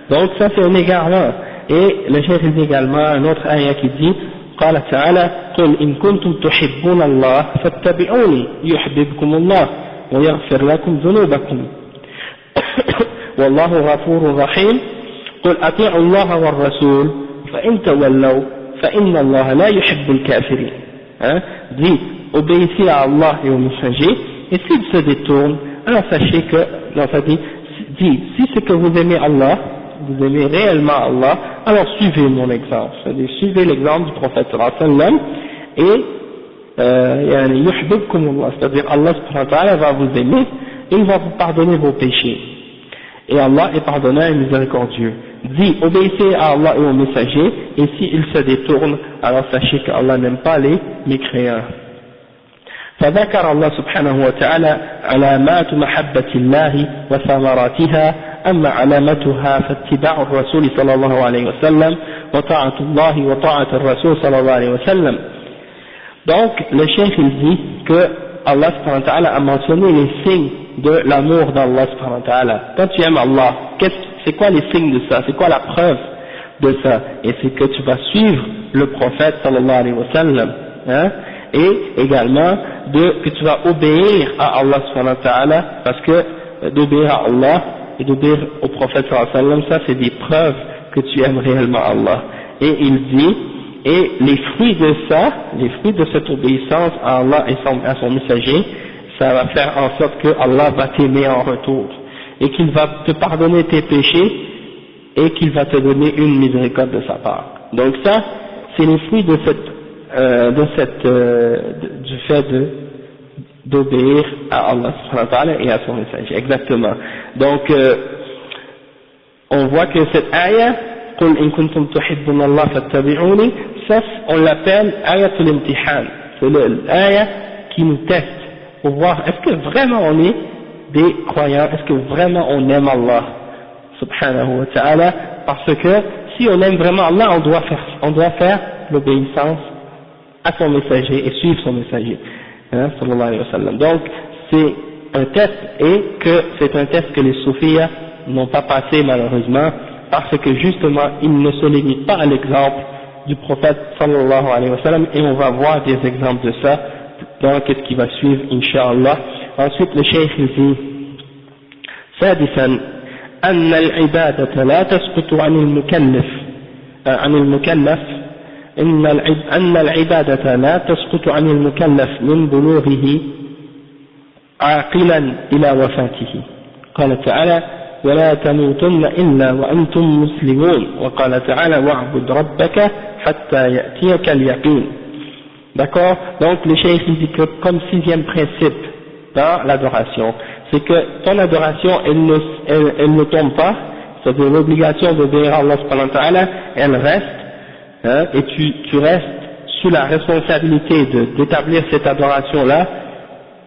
Donc ça c'est un égarement. Et le cheikh dit également un autre ayah qui dit قال تعالى قل إن كنتم تحبون الله فاتبعوني يحببكم الله ويغفر لكم ذنوبكم والله غفور رحيم قل أطيعوا الله والرسول فإن تولوا فإن الله لا يحب الكافرين. Hein? Dit, obéissez à Allah et aux messagers, et s'ils se détournent, alors sachez que, non, ça dit, si c'est que vous aimez Allah, vous aimez réellement Allah, alors suivez mon exemple, c'est-à-dire suivez l'exemple du prophète sallallahu alayhi wa sallam, et yuhbibkum Allah, c'est-à-dire Allah subhanahu wa ta'ala va vous aimer, et il va vous pardonner vos péchés. Et Allah est pardonnant et miséricordieux. Dit, obéissez à Allah et aux messagers, et s'ils se détournent, alors sachez qu'Allah n'aime pas les mécréants. فذكر الله سبحانه وتعالى علامات محبة الله وثمراتها، أما علامتها فاتباع الرسول صلى الله عليه وسلم وطاعة الله وطاعة الرسول صلى الله عليه وسلم. Donc le cheikh il dit que Allah subhanahu wa ta'ala a mentionné les signes de l'amour d'Allah subhanahu wa ta'ala. Quand tu aimes Allah, c'est quoi les signes de ça? C'est quoi la preuve de ça? Et c'est que tu vas suivre le prophète sallallahu alayhi wa sallam, hein? Et également que tu vas obéir à Allah subhanahu wa ta'ala, parce que d'obéir à Allah et d'obéir au prophète sallallahu alayhi wa sallam, ça c'est des preuves que tu aimes réellement Allah. Et il dit, et les fruits de ça, les fruits de cette obéissance à Allah et à son messager, ça va faire en sorte que Allah va t'aimer en retour, et qu'il va te pardonner tes péchés, et qu'il va te donner une miséricorde de sa part. Donc ça, c'est les fruits de du fait d'obéir à Allah subhanahu wa ta'ala et à son messager. Exactement. Donc, on voit que cette ayah, قُلْ إِن كُنْتُمْ تُحِبُّونَ اللَّهَ فَاتَّبِعُونِ, ça, on l'appelle ayatul imtihan. C'est l'ayah qui nous teste pour voir est-ce que vraiment on est des croyants, est-ce que vraiment on aime Allah subhanahu wa ta'ala, parce que si on aime vraiment Allah, on doit faire l'obéissance à son messager et suivre son messager, hein, sallallahu alayhi wa sallam. Donc c'est un test, et que c'est un test que les soufis n'ont pas passé malheureusement, parce que justement ils ne se limitent pas à l'exemple du prophète sallallahu alayhi wa sallam, et on va voir des exemples de ça dans ce qui va suivre incha'Allah. Ensuite le cheikh dit سادسا أن العبادة لا تسقط عن المكلف أن العبادة لا تسقط عن المكلف من بلوغه عاقلا إلى وفاته. قال تعالى ولا تموتن إلا وأنتم مسلمون. وقال تعالى واعبد ربك حتى يأتيك اليقين. D'accord? Donc le cheikh dit que comme sixième principe dans l'adoration, c'est que ton adoration elle ne tombe pas, c'est-à-dire l'obligation d'obéir à Allah subhanahu wa ta'ala, elle reste, hein, et tu restes sous la responsabilité d'établir cette adoration-là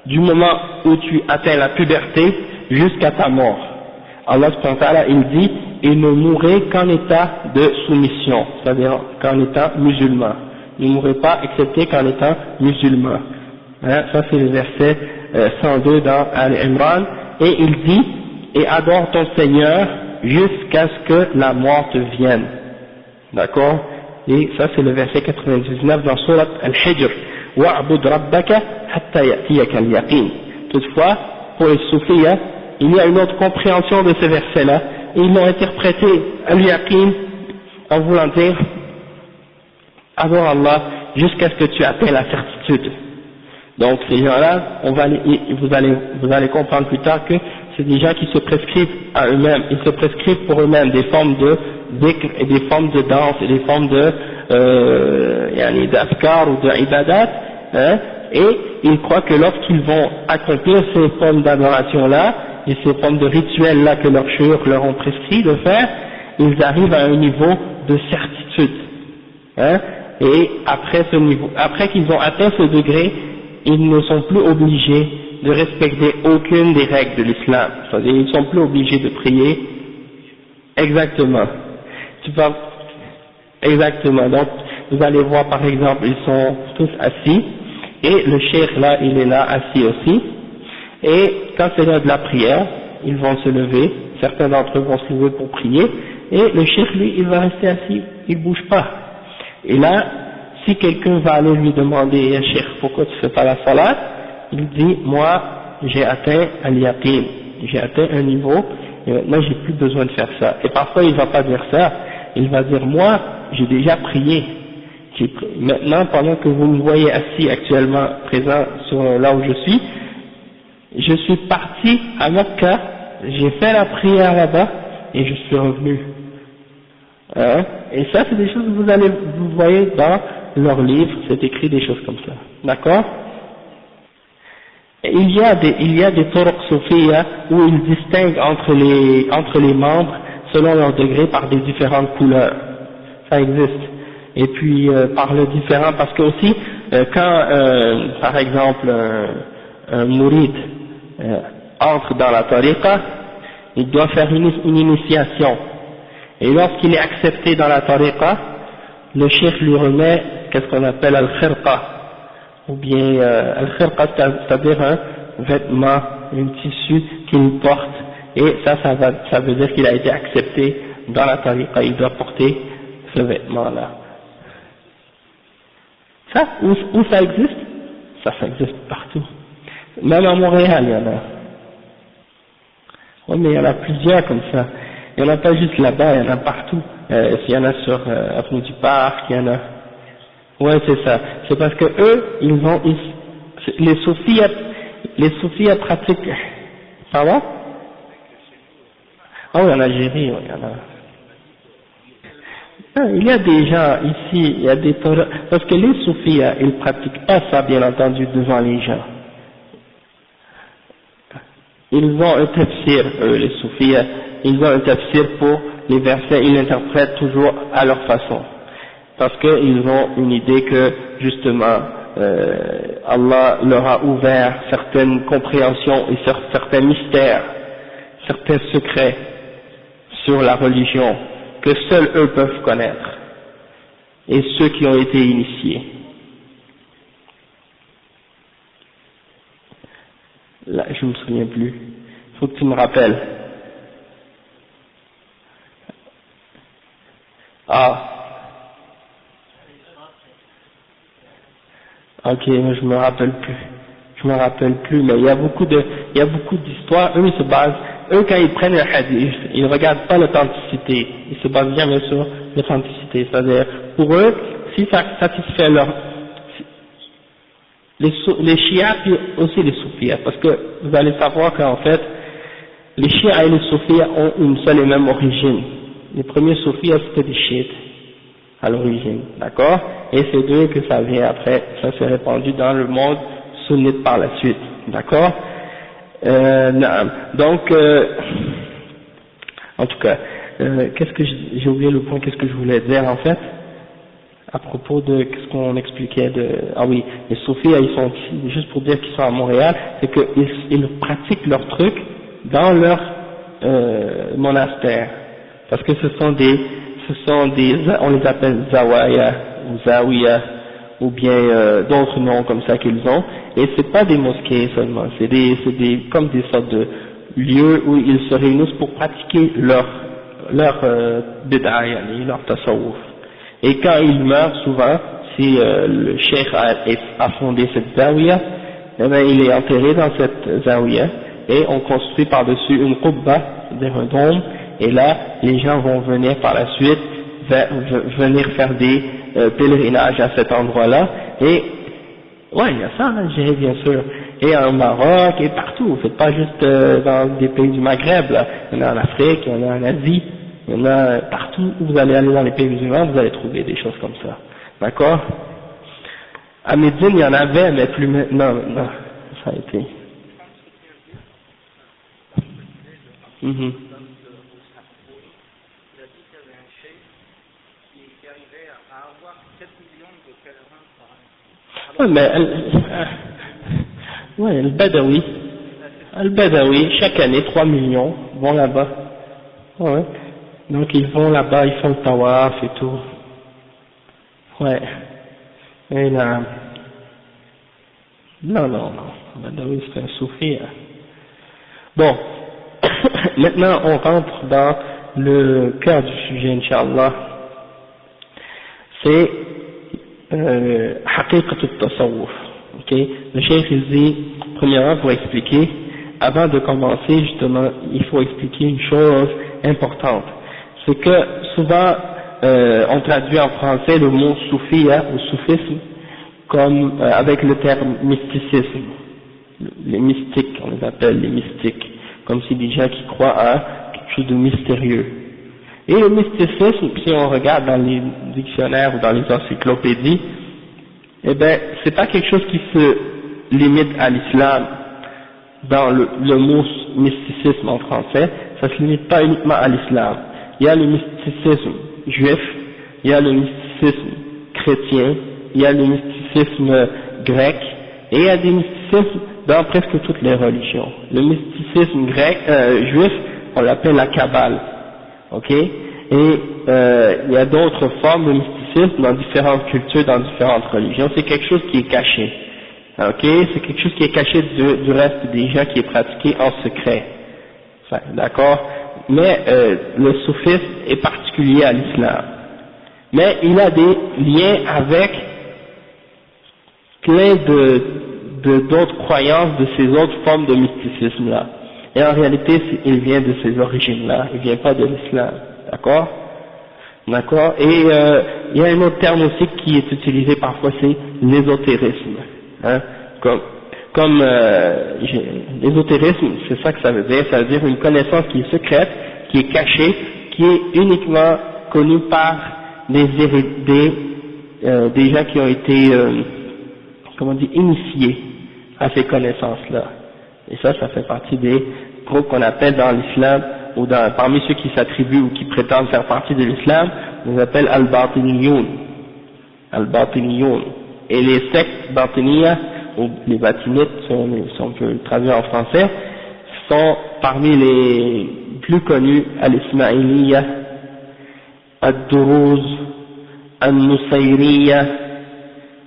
du moment où tu atteins la puberté jusqu'à ta mort. Allah subhanahu wa ta'ala, il dit, il ne mourrait qu'en état de soumission, c'est-à-dire qu'en étant musulman. Il ne mourrait pas excepté qu'en étant musulman. Hein, ça c'est le verset 102 dans Al-Imran, et il dit, et adore ton Seigneur jusqu'à ce que la mort te vienne. D'accord? Et ça c'est le verset 99 dans Surat Al-Hijr. Wa'bud rabbaka hatta ya'tiyaka al-yaqin. Toutefois, pour les soufis, il y a une autre compréhension de ce verset-là, et ils l'ont interprété al-yaqin en voulant dire adore Allah jusqu'à ce que tu atteignes la certitude. Donc ces gens-là, vous allez comprendre plus tard que c'est des gens qui se prescrivent à eux-mêmes, ils se prescrivent pour eux-mêmes des formes de dhikr et des formes de danse et des formes de d'afkar ou de ibadat, hein, et ils croient que lorsqu'ils vont accomplir ces formes d'adoration-là et ces formes de rituels-là que leurs shuyukh leur ont prescrit de faire, ils arrivent à un niveau de certitude, hein, et après ce niveau, après qu'ils ont atteint ce degré, ils ne sont plus obligés de respecter aucune des règles de l'islam, c'est-à-dire ils ne sont plus obligés de prier. Exactement. Exactement. Donc vous allez voir par exemple, ils sont tous assis et le cheikh là, il est là assis aussi, et quand c'est l'heure de la prière, ils vont se lever, certains d'entre eux vont se lever pour prier, et le cheikh lui, il va rester assis, il bouge pas. Et là, si quelqu'un va aller lui demander, cheikh, pourquoi tu fais pas la salat, il dit, moi j'ai atteint al-yaqin, j'ai atteint un niveau, et maintenant j'ai plus besoin de faire ça. Et parfois il va pas dire ça, il va dire, moi j'ai déjà prié, maintenant pendant que vous me voyez assis actuellement présent sur là où je suis parti à Mecca, j'ai fait la prière là-bas et je suis revenu. Hein? Et ça c'est des choses que vous voyez dans leurs livres, c'est écrit des choses comme ça. D'accord? Il y a des turuq soufiyya où ils distinguent entre les membres selon leur degré par des différentes couleurs. Ça existe. Et puis par le différent, parce que aussi quand par exemple un mourid entre dans la tariqa, il doit faire une initiation. Et lorsqu'il est accepté dans la tariqa, le cheikh lui remet qu'est-ce qu'on appelle al-khirqa, ou bien al-khirqa, c'est-à-dire un vêtement, un tissu qu'il porte, et ça veut dire qu'il a été accepté dans la tariqa, il doit porter ce vêtement-là. Ça, où ça existe? Ça existe partout. Même à Montréal, il y en a. Oui, mais il y en a plusieurs comme ça. Il n'y en a pas juste là-bas, il y en a partout. Il y en a sur Avenue du Parc, il y en a. Ouais, c'est ça. C'est parce que eux, les soufis pratiquent. Pardon? Ah oui, en Algérie, oui, il y en a. Ah, il y a des gens ici, il y a des parce que les soufis, ils pratiquent pas ça, bien entendu, devant les gens. Ils ont un tafsir, les soufis, ils ont un tafsir pour les versets, ils l'interprètent toujours à leur façon. Parce qu'ils ont une idée que, justement, Allah leur a ouvert certaines compréhensions et certains mystères, certains secrets sur la religion que seuls eux peuvent connaître, et ceux qui ont été initiés. Là, je me souviens plus. Faut que tu me rappelles. Ah. Ok, mais je me rappelle plus, mais il y a beaucoup d'histoires. Eux, ils se basent, quand ils prennent le hadith, ils regardent pas l'authenticité, ils se basent jamais sur l'authenticité, c'est-à-dire, pour eux, si ça satisfait les chiites, puis aussi les soufis, parce que vous allez savoir qu'en fait, les chiites et les soufis ont une seule et même origine. Les premiers soufis, c'était des chiites à l'origine, d'accord? Et c'est d'eux que ça vient après, ça s'est répandu dans le monde sunnite par la suite, d'accord? Donc, en tout cas, j'ai oublié le point, qu'est-ce que je voulais dire en fait? à propos de ce qu'on expliquait ah oui, les soufis, ils sont ici, juste pour dire qu'ils sont à Montréal, c'est qu'ils pratiquent leur truc dans leur monastère, parce que ce sont des, on les appelle zawaya ou zawiya, ou bien d'autres noms comme ça qu'ils ont, et c'est pas des mosquées seulement, c'est comme des sortes de lieux où ils se réunissent pour pratiquer leur bid'a, leur tasawwuf. Et quand ils meurent, souvent, si le cheikh a fondé cette zawiya, eh bien, il est enterré dans cette zawiya, et on construit par-dessus une qubba, c'est-à-dire un dôme, et là, les gens vont venir par la suite, venir faire des pèlerinages à cet endroit-là, et ouais, il y a ça en Algérie, bien sûr, et en Maroc, et partout, c'est pas juste dans des pays du Maghreb, là. Il y en a en Afrique, il y en a en Asie, il y en a partout où vous allez aller dans les pays musulmans, vous allez trouver des choses comme ça, d'accord? À Médine, il y en avait, mais plus maintenant, ça a été. Mhm. Ouais, mais ouais, le Badawi, chaque année 3 millions vont là-bas. Ouais. Donc ils vont là-bas, ils font le tawaf et tout. Ouais. Et là, non, le Badawi c'est un soufi. Hein. Bon, maintenant on rentre dans le cœur du sujet, Inch'Allah. C'est حقيقة التصوف. Okay. Le cheikh il dit, premièrement pour expliquer, avant de commencer justement, il faut expliquer une chose importante. C'est que souvent on traduit en français le mot soufia ou soufisme comme avec le terme mysticisme. Les mystiques, on les appelle les mystiques, comme si des gens qui croient à quelque chose de mystérieux. Et le mysticisme, si on regarde dans les dictionnaires ou dans les encyclopédies, eh ben, c'est pas quelque chose qui se limite à l'islam. Dans le mot mysticisme en français, ça se limite pas uniquement à l'islam. Il y a le mysticisme juif, il y a le mysticisme chrétien, il y a le mysticisme grec, et il y a des mysticismes dans presque toutes les religions. Le mysticisme juif, on l'appelle la Kabbale. Ok, et il y a d'autres formes de mysticisme dans différentes cultures, dans différentes religions. C'est quelque chose qui est caché. Ok, c'est quelque chose qui est caché du reste des gens, qui est pratiqué en secret. D'accord. Mais le soufisme est particulier à l'islam. Mais il a des liens avec plein d'autres croyances de ces autres formes de mysticisme là. Et en réalité, il vient de ces origines-là, il vient pas de l'islam, d'accord? D'accord? Et il y a un autre terme aussi qui est utilisé parfois, c'est l'ésotérisme. Hein? Comme l'ésotérisme, c'est ça que ça veut dire une connaissance qui est secrète, qui est cachée, qui est uniquement connue par des gens qui ont été, initiés à ces connaissances-là. Et ça fait partie des groupes qu'on appelle dans l'islam, ou parmi ceux qui s'attribuent ou qui prétendent faire partie de l'islam, on les appelle al-Batiniyoun. Al-Batiniyoun. Et les sectes Batiniya, ou les Batinites, si on peut le traduire en français, sont parmi les plus connus al-Ismaïliya, al-Duruz, al-Nusayriya,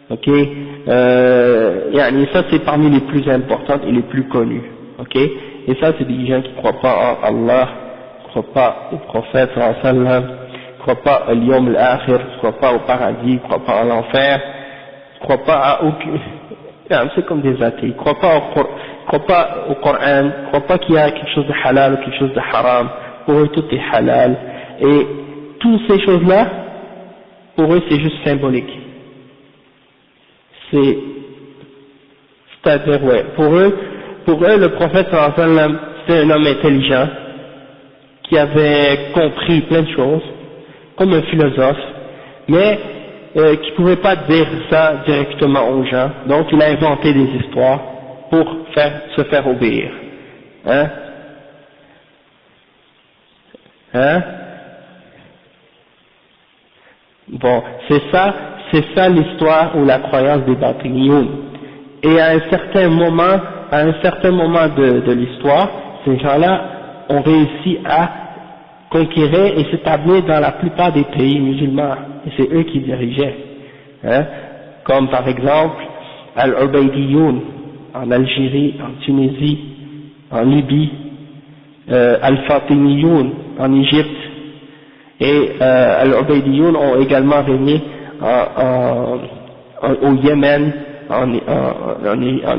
ok, ça c'est parmi les plus importantes et les plus connues, ok, et ça c'est des gens qui ne croient pas en Allah, ne croient pas au prophète sallallahu alayhi wa sallam, ne croient pas au Yawm al-Akhir, ne croient pas au paradis, ne croient pas en l'enfer, ne croient pas à aucun, c'est comme des athées, ne croient pas au Coran, ne croient pas qu'il y a quelque chose de halal ou quelque chose de haram, pour eux tout est halal, et toutes ces choses-là, pour eux c'est juste symbolique. C'est-à-dire, ouais, pour eux, le prophète sallallahu alayhi wa sallam, c'était un homme intelligent, qui avait compris plein de choses, comme un philosophe, mais qui pouvait pas dire ça directement aux gens, donc il a inventé des histoires pour se faire obéir. Bon, c'est ça, c'est ça l'histoire ou la croyance des Batiniyoun. Et à un certain moment de l'histoire, ces gens-là ont réussi à conquérir et s'établir dans la plupart des pays musulmans, et c'est eux qui dirigeaient, hein, comme par exemple Al-Ubaydiyoun en Algérie, en Tunisie, en Libye, Al-Fatimiyoun en Égypte, et Al-Ubaydiyoun ont également régné au Yémen, en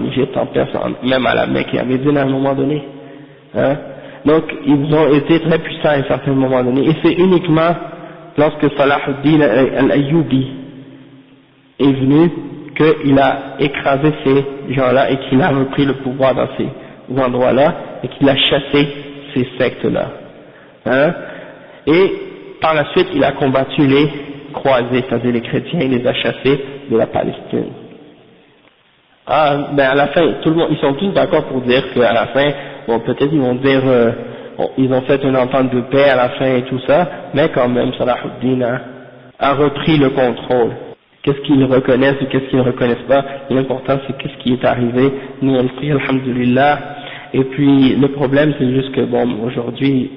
Égypte, en Perse, même à la Mecque et à Médine à un moment donné, hein. Donc ils ont été très puissants à un certain moment donné, et c'est uniquement lorsque Salah ad-Din al-Ayyubi est venu qu'il a écrasé ces gens-là et qu'il a repris le pouvoir dans ces endroits-là et qu'il a chassé ces sectes-là, hein. Et par la suite il a combattu les croisés, c'est-à-dire les chrétiens, il les a chassés de la Palestine. Ah, ben à la fin, tout le monde, ils sont tous d'accord pour dire qu'à la fin, bon, peut-être ils vont dire, ils ont fait une entente de paix à la fin et tout ça, mais quand même, Salah ad-Din a repris le contrôle. Qu'est-ce qu'ils reconnaissent ou qu'est-ce qu'ils ne reconnaissent pas, l'important c'est qu'est-ce qui est arrivé, nous on le prie, alhamdulillah, et puis le problème c'est juste que, bon, aujourd'hui,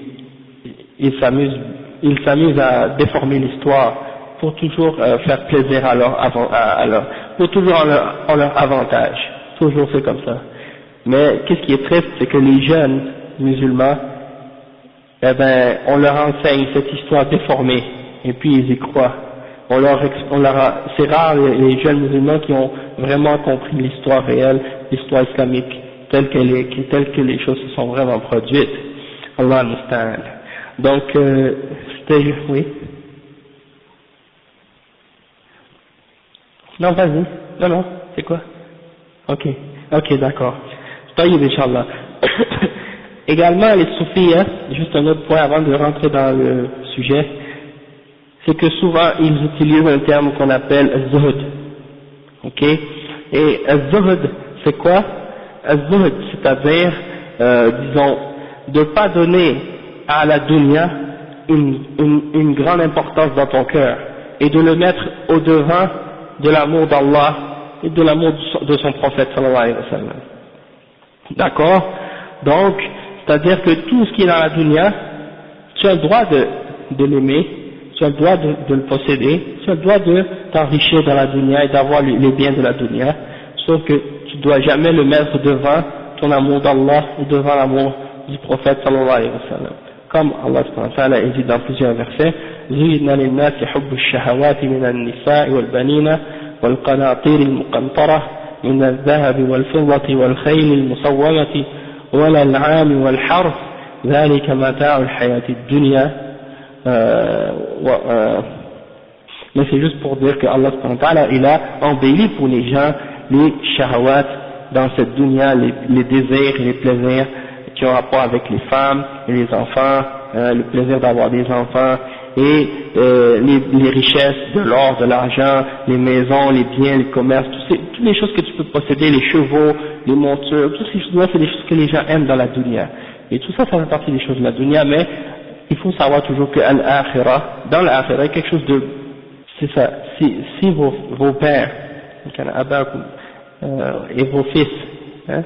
ils s'amusent à déformer l'histoire pour toujours faire plaisir à pour toujours en leur avantage, toujours c'est comme ça. Mais qu'est-ce qui est triste, c'est que les jeunes musulmans, eh ben, on leur enseigne cette histoire déformée, et puis ils y croient. C'est rare les jeunes musulmans qui ont vraiment compris l'histoire réelle, l'histoire islamique, telle que les choses se sont vraiment produites. Allah understand. Donc, c'était, oui. Non, vas-y. Non, c'est quoi? Ok, d'accord. Taïb, Inch'Allah. Également, les soufis, hein, juste un autre point avant de rentrer dans le sujet, c'est que souvent, ils utilisent un terme qu'on appelle az-zuhd. Ok? Et az-zuhd, c'est quoi? Az-zuhd, c'est-à-dire, disons, de pas donner à la dunya une grande importance dans ton cœur, et de le mettre au devant de l'amour d'Allah et de l'amour de son prophète sallallahu alayhi wa sallam. D'accord? Donc, c'est-à-dire que tout ce qui est dans la dunya, tu as le droit de l'aimer, tu as le droit de le posséder, tu as le droit de t'enrichir dans la dunya et d'avoir les biens de la dunya, sauf que tu ne dois jamais le mettre devant ton amour d'Allah ou devant l'amour du prophète sallallahu alayhi wa sallam. Comme Allah subhanahu wa ta'ala dit dans plusieurs versets, زُيِّنَ لِلنَّاسِ حُبُّ الشَّهَوَاتِ مِنَ النِّسَاءِ وَالْبَنِينَ وَالْقَنَاطِيرِ الْمُقَنطَرَةِ من الذهب والفضة والخيل المصومة والأنعام والحرث ذلك متاع الحياة الدنيا. Mais c'est juste pour dire que Allah subhanahu wa ta'ala, il a embelli pour les gens les shahawat dans cette dunya, les désirs et les plaisirs qui ont rapport avec les femmes et les enfants, le plaisir d'avoir des enfants, et les richesses de l'or, de l'argent, les maisons, les biens, les commerces, toutes les choses que tu peux posséder, les chevaux, les montures, toutes ces choses-là, c'est des choses que les gens aiment dans la dunya. Et tout ça, ça fait partie des choses de la dunya, mais il faut savoir toujours que al-akhirah, dans l'akhirah, quelque chose de, c'est ça, si vos pères, et vos fils, hein,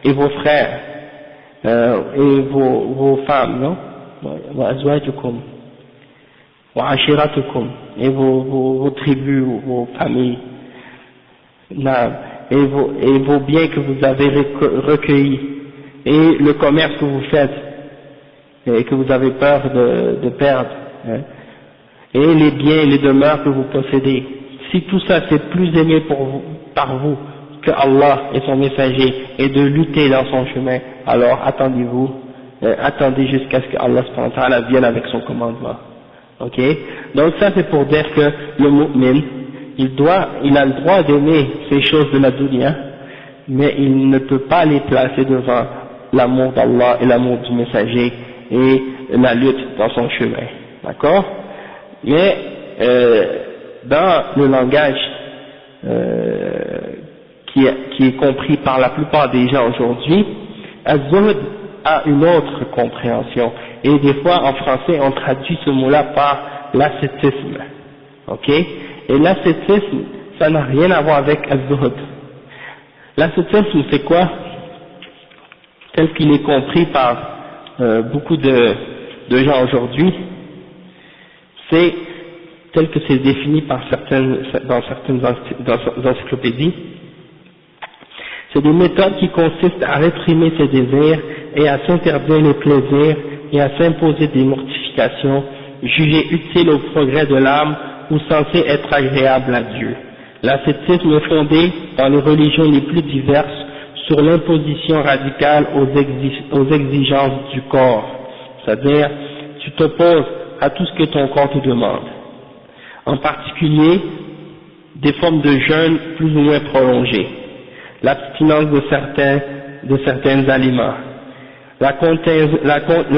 et vos frères, et vos femmes, non, وأزواجكم وعشيرتكم, et vos tribus, vos familles, et vos biens que vous avez recueillis, et le commerce que vous faites et que vous avez peur de perdre, hein, et les biens et les demeures que vous possédez, si tout ça c'est plus aimé par vous que Allah et son messager, et de lutter dans son chemin, alors attendez jusqu'à ce que Allah subhanahu wa ta'ala vienne avec son commandement. Ok? Donc ça c'est pour dire que le mu'min, il a le droit d'aimer ces choses de la dunya, mais il ne peut pas les placer devant l'amour d'Allah et l'amour du messager et la lutte dans son chemin. D'accord? Mais dans le langage qui est compris par la plupart des gens aujourd'hui, az-zuhd a une autre compréhension, et des fois en français on traduit ce mot-là par l'ascétisme. Ok? Et l'ascétisme, ça n'a rien à voir avec az-zuhd. L'ascétisme, c'est quoi? Tel qu'il est compris par beaucoup de gens aujourd'hui, c'est tel que c'est défini par dans certaines encyclopédies, c'est des méthodes qui consistent à réprimer ses désirs et à s'interdire les plaisirs et à s'imposer des mortifications jugées utiles au progrès de l'âme ou censées être agréables à Dieu. L'ascétisme est fondé dans les religions les plus diverses sur l'imposition radicale aux exigences du corps, c'est-à-dire tu t'opposes à tout ce que ton corps te demande, en particulier des formes de jeûne plus ou moins prolongées, l'abstinence de certains aliments, la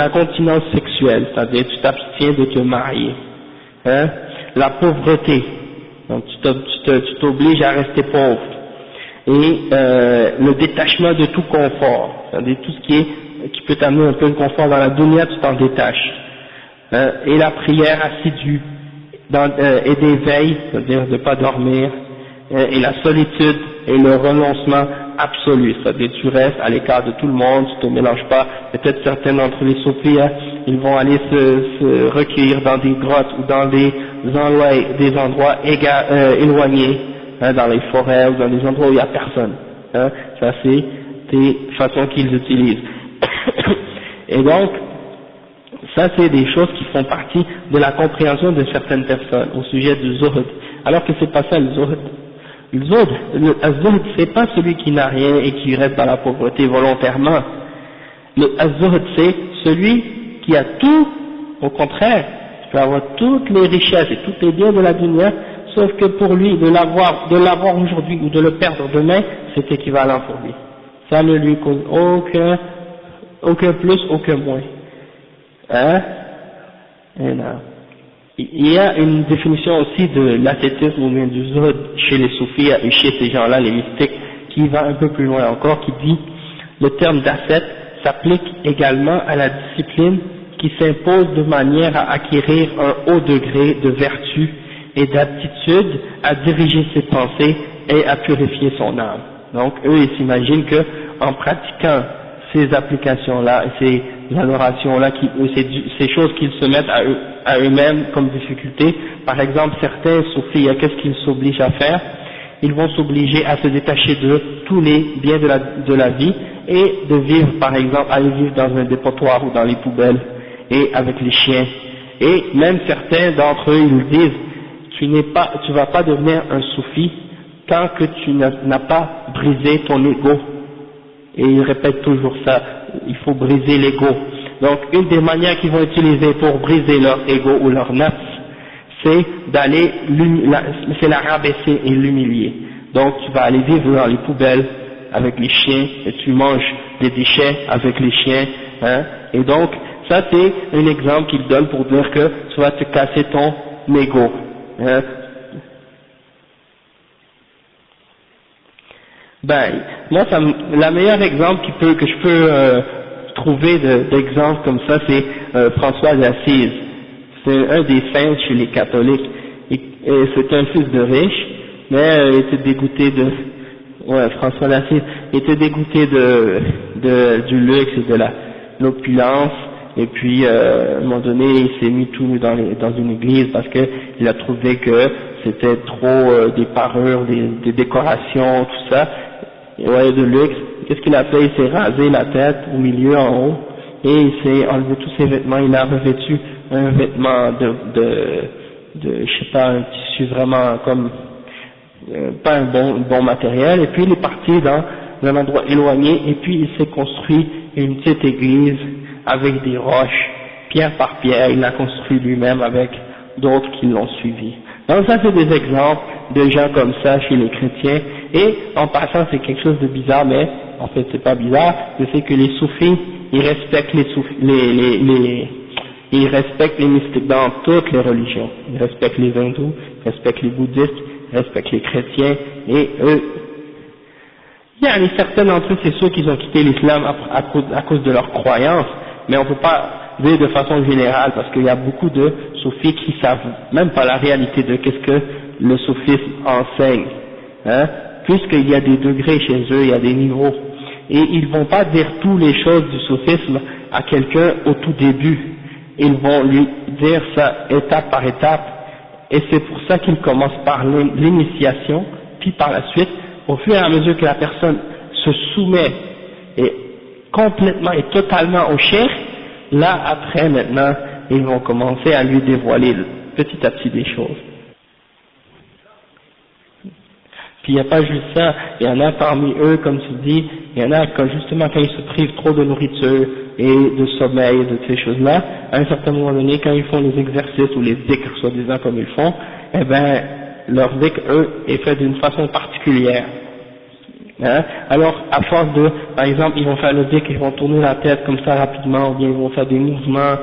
continence sexuelle, c'est-à-dire tu t'abstiens de te marier, la pauvreté, donc tu t'obliges à rester pauvre, et le détachement de tout confort, c'est-à-dire tout ce qui peut t'amener un peu de confort dans la dunya, tu t'en détaches, et la prière assidue, et des veilles, c'est-à-dire de ne pas dormir, et la solitude et le renoncement absolu, c'est-à-dire tu restes à l'écart de tout le monde, tu ne te mélanges pas. Peut-être certains d'entre les soufis, ils vont aller se recueillir dans des grottes ou dans des endroits éloignés, dans les forêts ou dans des endroits où il n'y a personne. Ça c'est des façons qu'ils utilisent. Et donc, ça c'est des choses qui font partie de la compréhension de certaines personnes au sujet du zuhd, alors que c'est pas ça le zuhd. Le zuhd, c'est pas celui qui n'a rien et qui reste dans la pauvreté volontairement. Le zuhd, c'est celui qui a tout, au contraire, il peut avoir toutes les richesses et tous les biens de la dunya, sauf que pour lui, de l'avoir aujourd'hui ou de le perdre demain, c'est équivalent pour lui. Ça ne lui cause aucun plus, aucun moins. Et non. Il y a une définition aussi de l'ascétisme ou bien du zuhd chez les soufis et chez ces gens-là, les mystiques, qui va un peu plus loin encore, qui dit le terme d'ascète s'applique également à la discipline qui s'impose de manière à acquérir un haut degré de vertu et d'aptitude à diriger ses pensées et à purifier son âme. Donc eux ils s'imaginent que en pratiquant ces applications-là, ces adorations-là, ces choses qu'ils se mettent à eux-mêmes comme difficulté. Par exemple, certains soufis, qu'est-ce qu'ils s'obligent à faire? Ils vont s'obliger à se détacher de tous les biens de la vie et de vivre, par exemple, aller vivre dans un dépotoir ou dans les poubelles et avec les chiens. Et même certains d'entre eux, ils disent, tu vas pas devenir un soufi tant que tu n'as pas brisé ton ego. Et ils répètent toujours ça, il faut briser l'ego. Donc une des manières qu'ils vont utiliser pour briser leur ego ou leur nafs, c'est c'est la rabaisser et l'humilier. Donc tu vas aller vivre dans les poubelles avec les chiens et tu manges des déchets avec les chiens, et donc ça c'est un exemple qu'il donne pour dire que tu vas te casser ton ego. Moi, la meilleure exemple que je peux trouver d'exemple comme ça, c'est François d'Assise. C'est un des saints chez les catholiques. Et c'est un fils de riche, mais il était dégoûté François d'Assise était dégoûté du luxe et de l'opulence. Et puis, à un moment donné, il s'est mis tout nu dans une église parce que il a trouvé que c'était trop des parures, des décorations, tout ça. Ouais, de luxe. Qu'est-ce qu'il a fait? Il s'est rasé la tête au milieu, en haut, et il s'est enlevé tous ses vêtements. Il a revêtu un vêtement je sais pas, un tissu vraiment comme pas un bon matériel. Et puis il est parti dans un endroit éloigné, et puis il s'est construit une petite église avec des roches, pierre par pierre. Il l'a construit lui-même avec d'autres qui l'ont suivi. Donc ça c'est des exemples de gens comme ça chez les chrétiens, et en passant c'est quelque chose de bizarre, mais en fait c'est pas bizarre, c'est que les soufis, ils respectent ils respectent les mystiques dans toutes les religions. Ils respectent les hindous, ils respectent les bouddhistes, ils respectent les chrétiens, et eux, il y a certains d'entre eux, c'est sûr qu'ils ont quitté l'islam à cause de leurs croyances, mais on peut pas dire de façon générale, parce qu'il y a beaucoup de soufis qui savent même pas la réalité de qu'est-ce que le soufisme enseigne, hein, puisqu'il y a des degrés chez eux, il y a des niveaux, et ils vont pas dire toutes les choses du soufisme à quelqu'un au tout début, ils vont lui dire ça étape par étape, et c'est pour ça qu'ils commencent par l'initiation, puis par la suite, au fur et à mesure que la personne se soumet et complètement et totalement au cheikh, là après maintenant ils vont commencer à lui dévoiler petit à petit des choses. Puis il n'y a pas juste ça, il y en a parmi eux, comme tu dis, il y en a justement quand ils se privent trop de nourriture et de sommeil et de ces choses-là, à un certain moment donné, quand ils font les exercices ou les dhikrs, soi-disant comme ils font, eh ben leur dhikr, eux, est fait d'une façon particulière. Hein? Alors, à force de, par exemple, ils vont faire le dhikr, ils vont tourner la tête comme ça rapidement, ou bien ils vont faire des mouvements,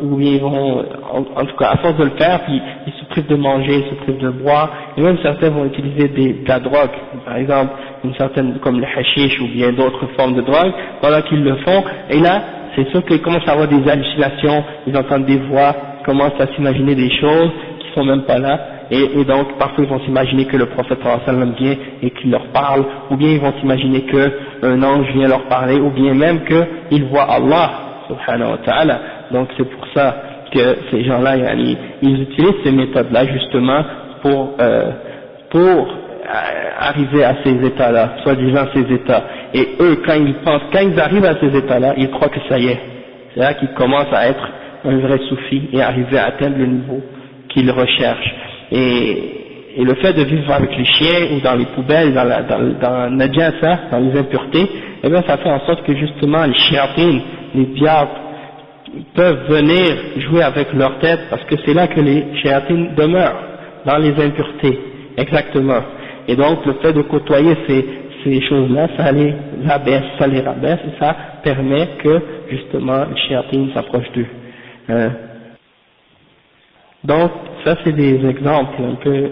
ou bien ils vont, en tout cas, à force de le faire, puis ils se privent de manger, ils se privent de boire, et même certains vont utiliser de la drogue, par exemple, une certaine, comme le hashish ou bien d'autres formes de drogue, voilà qu'ils le font, et là, c'est sûr qu'ils commencent à avoir des hallucinations, ils entendent des voix, ils commencent à s'imaginer des choses qui sont même pas là, et donc parfois ils vont s'imaginer que le prophète sallallahu alayhi wa sallam vient et qu'il leur parle, ou bien ils vont s'imaginer qu'un ange vient leur parler, ou bien même qu'ils voient Allah subhanahu wa ta'ala. Donc c'est pour ça que ces gens-là, ils utilisent ces méthodes-là justement pour arriver à ces états-là, soi-disant ces états. Et eux, quand ils arrivent à ces états-là, ils croient que ça y est. C'est là qu'ils commencent à être un vrai soufi et arriver à atteindre le niveau qu'ils recherchent. Et le fait de vivre avec les chiens ou dans les poubelles, dans la najasa, dans les impuretés, eh bien ça fait en sorte que justement les shayatines, les diables, peuvent venir jouer avec leur tête parce que c'est là que les shayatines demeurent, dans les impuretés, exactement. Et donc le fait de côtoyer ces choses-là, ça les abaisse, ça les rabaisse et ça permet que justement les shayatines s'approchent d'eux. Donc ça c'est des exemples un peu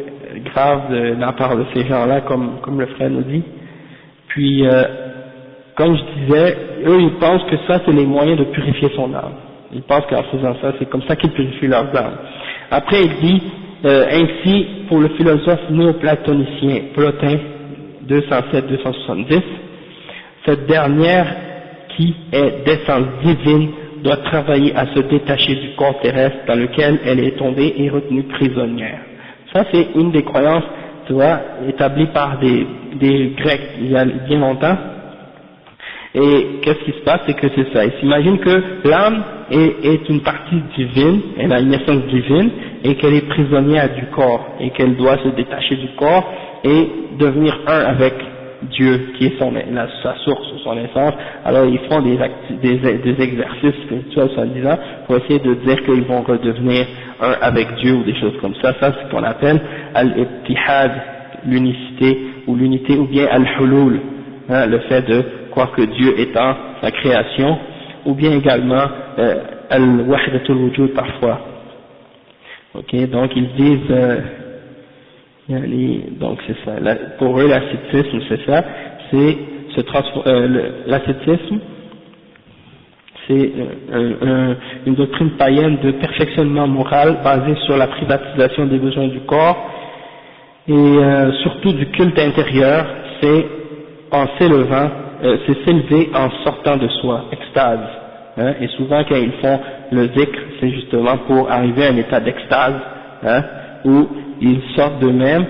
graves de la part de ces gens-là, comme le frère nous dit. Puis comme je disais, eux ils pensent que ça c'est les moyens de purifier son âme. Ils pensent qu'en faisant ça, c'est comme ça qu'ils purifient leurs âmes. Après il dit, ainsi pour le philosophe néoplatonicien Plotin 207-270, cette dernière qui est d'essence divine doit travailler à se détacher du corps terrestre dans lequel elle est tombée et retenue prisonnière. Ça c'est une des croyances, tu vois, établies par des Grecs il y a bien longtemps. Et qu'est-ce qui se passe, c'est que c'est ça. Ils s'imaginent que l'âme est une partie divine, elle a une essence divine, et qu'elle est prisonnière du corps, et qu'elle doit se détacher du corps et devenir un avec Dieu, qui est sa source, son essence. Alors ils font des exercices spirituels, soi-disant, pour essayer de dire qu'ils vont redevenir un avec Dieu, ou des choses comme ça. Ça, c'est ce qu'on appelle al-ittihad, l'unicité, ou l'unité, ou bien al-hulul, hein, le fait de croire que Dieu étant sa création, ou bien également al-wahdatul wujud parfois. Ok, donc ils disent, donc c'est ça, pour eux l'ascétisme c'est ça, c'est l'ascétisme c'est une doctrine païenne de perfectionnement moral basée sur la privatisation des besoins du corps et surtout du culte intérieur, c'est en s'élevant, c'est s'élever en sortant de soi, extase, hein, et souvent quand ils font le dhikr, c'est justement pour arriver à un état d'extase, hein, où ils sortent d'eux-mêmes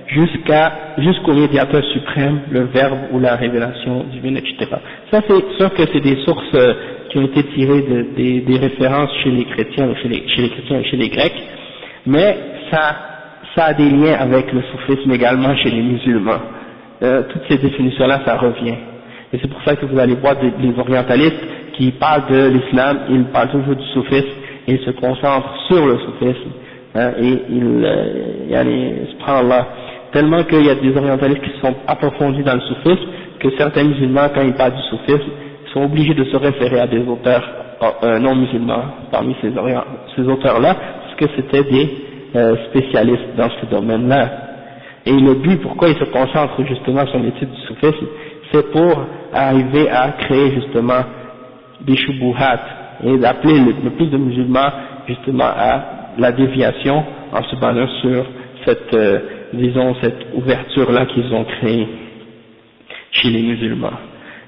jusqu'au médiateur suprême, le verbe ou la révélation divine, etc. Ça c'est sûr que c'est des sources qui ont été tirées des références chez les chrétiens, chez les chrétiens et chez les grecs, mais ça a des liens avec le soufisme également chez les musulmans. Toutes ces définitions-là, ça revient. Et c'est pour ça que vous allez voir les orientalistes qui parlent de l'islam, ils parlent toujours du soufisme et ils se concentrent sur le soufisme. Hein, et subhanallah, tellement qu'il y a des orientalistes qui sont approfondis dans le soufisme que certains musulmans, quand ils parlent du soufisme, sont obligés de se référer à des auteurs non musulmans parmi ces auteurs-là, parce que c'était des spécialistes dans ce domaine-là. Et le but, pourquoi ils se concentrent justement sur l'étude du soufisme, c'est pour arriver à créer justement des shubuhat, et d'appeler le plus de musulmans justement à la déviation en se basant sur cette, disons, cette ouverture-là qu'ils ont créée chez les musulmans.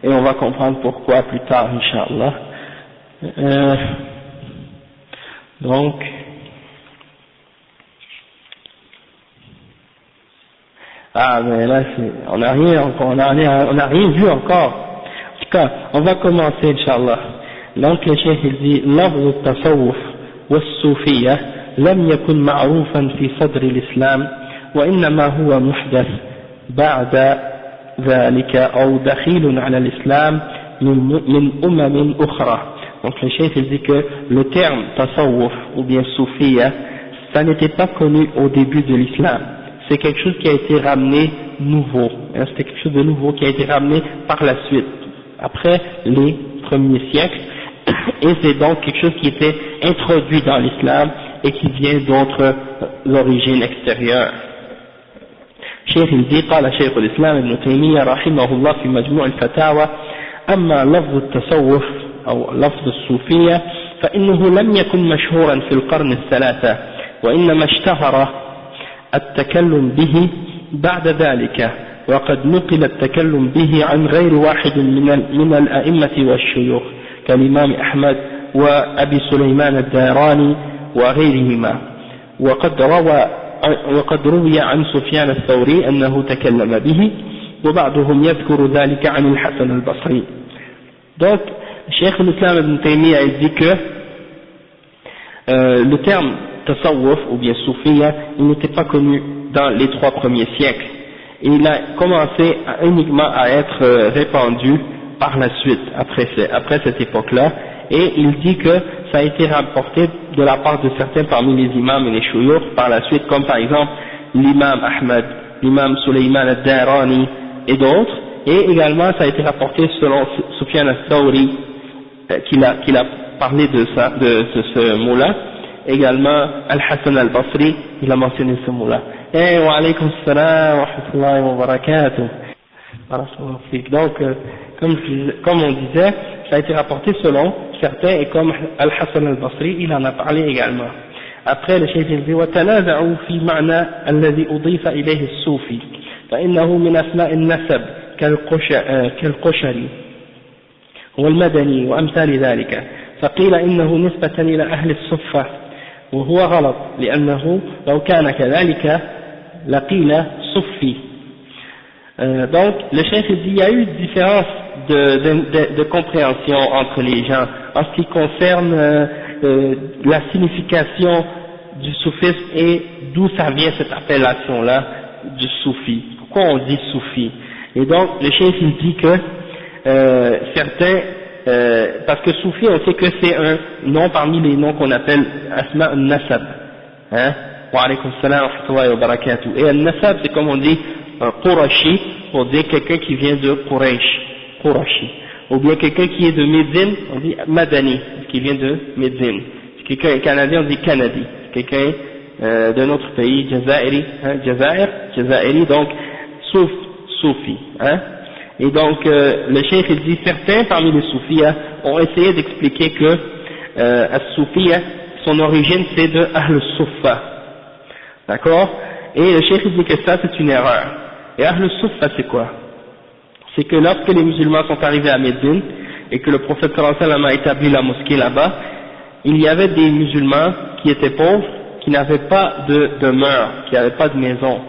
Et on va comprendre pourquoi plus tard, Inch'Allah. Donc, mais là, on n'a rien vu encore. En tout cas, on va commencer, Inch'Allah. Donc, le cheikh il dit, لفظ التصوف والصوفية لم يكن معروفا في صدر الإسلام وإنما هو محدث بعد ذلك أو دخيل على الإسلام من أمم أخرى. Donc le cheikh il dit que le terme tasawwuf ou bien soufia, ça n'était pas connu au début de l'islam. C'est quelque chose qui a été ramené nouveau. C'était quelque chose de nouveau qui a été ramené par la suite, après les premiers siècles. Et c'est donc quelque chose qui était introduit dans l'islam et qui vient d'autres origines extérieures. شيخ الدي قال شيخ الإسلام ابن تيمية رحمه الله في مجموع الفتاوى أما لفظ التصوف أو لفظ الصوفية فإنه لم يكن مشهورا في القرن الثلاثة وإنما اشتهر التكلم به بعد ذلك وقد نقل التكلم به عن غير واحد من الأئمة والشيوخ كالإمام أحمد وأبي سليمان الداراني وغيرهما وقد روي عن سفيان الثوري أنه تكلم به وبعضهم يذكر ذلك عن الحسن البصري. Donc, Cheikh al-Islam ibn Taymiyyah dit que le terme tasawwuf ou bien soufia, il n'était pas connu dans les 3 premiers siècles. Et il a commencé uniquement à être répandu par la suite, après cette époque-là. Et il dit que ça a été rapporté de la part de certains parmi les imams et les shuyukh par la suite, comme par exemple l'imam Ahmad, l'imam Sulayman al-Darani et d'autres. Et également ça a été rapporté selon Sufyan al-Thawri, qu'il a parlé de ce mot-là. Également Al-Hassan al-Basri, il a mentionné ce mot-là. Wa alaykum assalam wa rahmatullahi wa barakatuh. Donc, comme on disait, ça a été rapporté selon certains, et comme Al-Hassan al-Basri, il en a parlé également. Après, le cheikh dit وتنازعوا في معنى الذي أضيف إليه الصوفي فإنه من أسماء النسب كالقشري والمدني وأمثال ذلك فقيل إنه نسبة إلى أهل الصفة وهو غلط لأنه لو كان كذلك لقيل صفي. Donc le cheikh dit il y a eu une différence de compréhension entre les gens en ce qui concerne la signification du soufisme et d'où ça vient cette appellation là du soufi. Pourquoi on dit soufi? Et donc le cheikh il dit que certains parce que soufi on sait que c'est un nom parmi les noms qu'on appelle asma al-nasab, hein? Wa alaykum salam wa rahmatullahi wa barakatuh. Et al-nasab c'est comme on dit un Qurashi pour dire quelqu'un qui vient de Qurashi, ou bien quelqu'un qui est de Médine, on dit Madani, qui vient de Médine. Si quelqu'un est canadien, on dit Canadi. Si quelqu'un d'un autre pays, Jazairi, hein, Jazairi, donc Soufi, hein. Et donc le cheikh il dit certains parmi les soufis ont essayé d'expliquer que as-Soufi, son origine c'est de Ahl-Suffa, d'accord. Et le cheikh il dit que ça c'est une erreur. Et Ahl-Suffa c'est quoi? C'est que lorsque les musulmans sont arrivés à Médine et que le prophète sallallahu alayhi wa sallam a établi la mosquée là-bas, il y avait des musulmans qui étaient pauvres, qui n'avaient pas de demeure, qui n'avaient pas de maison.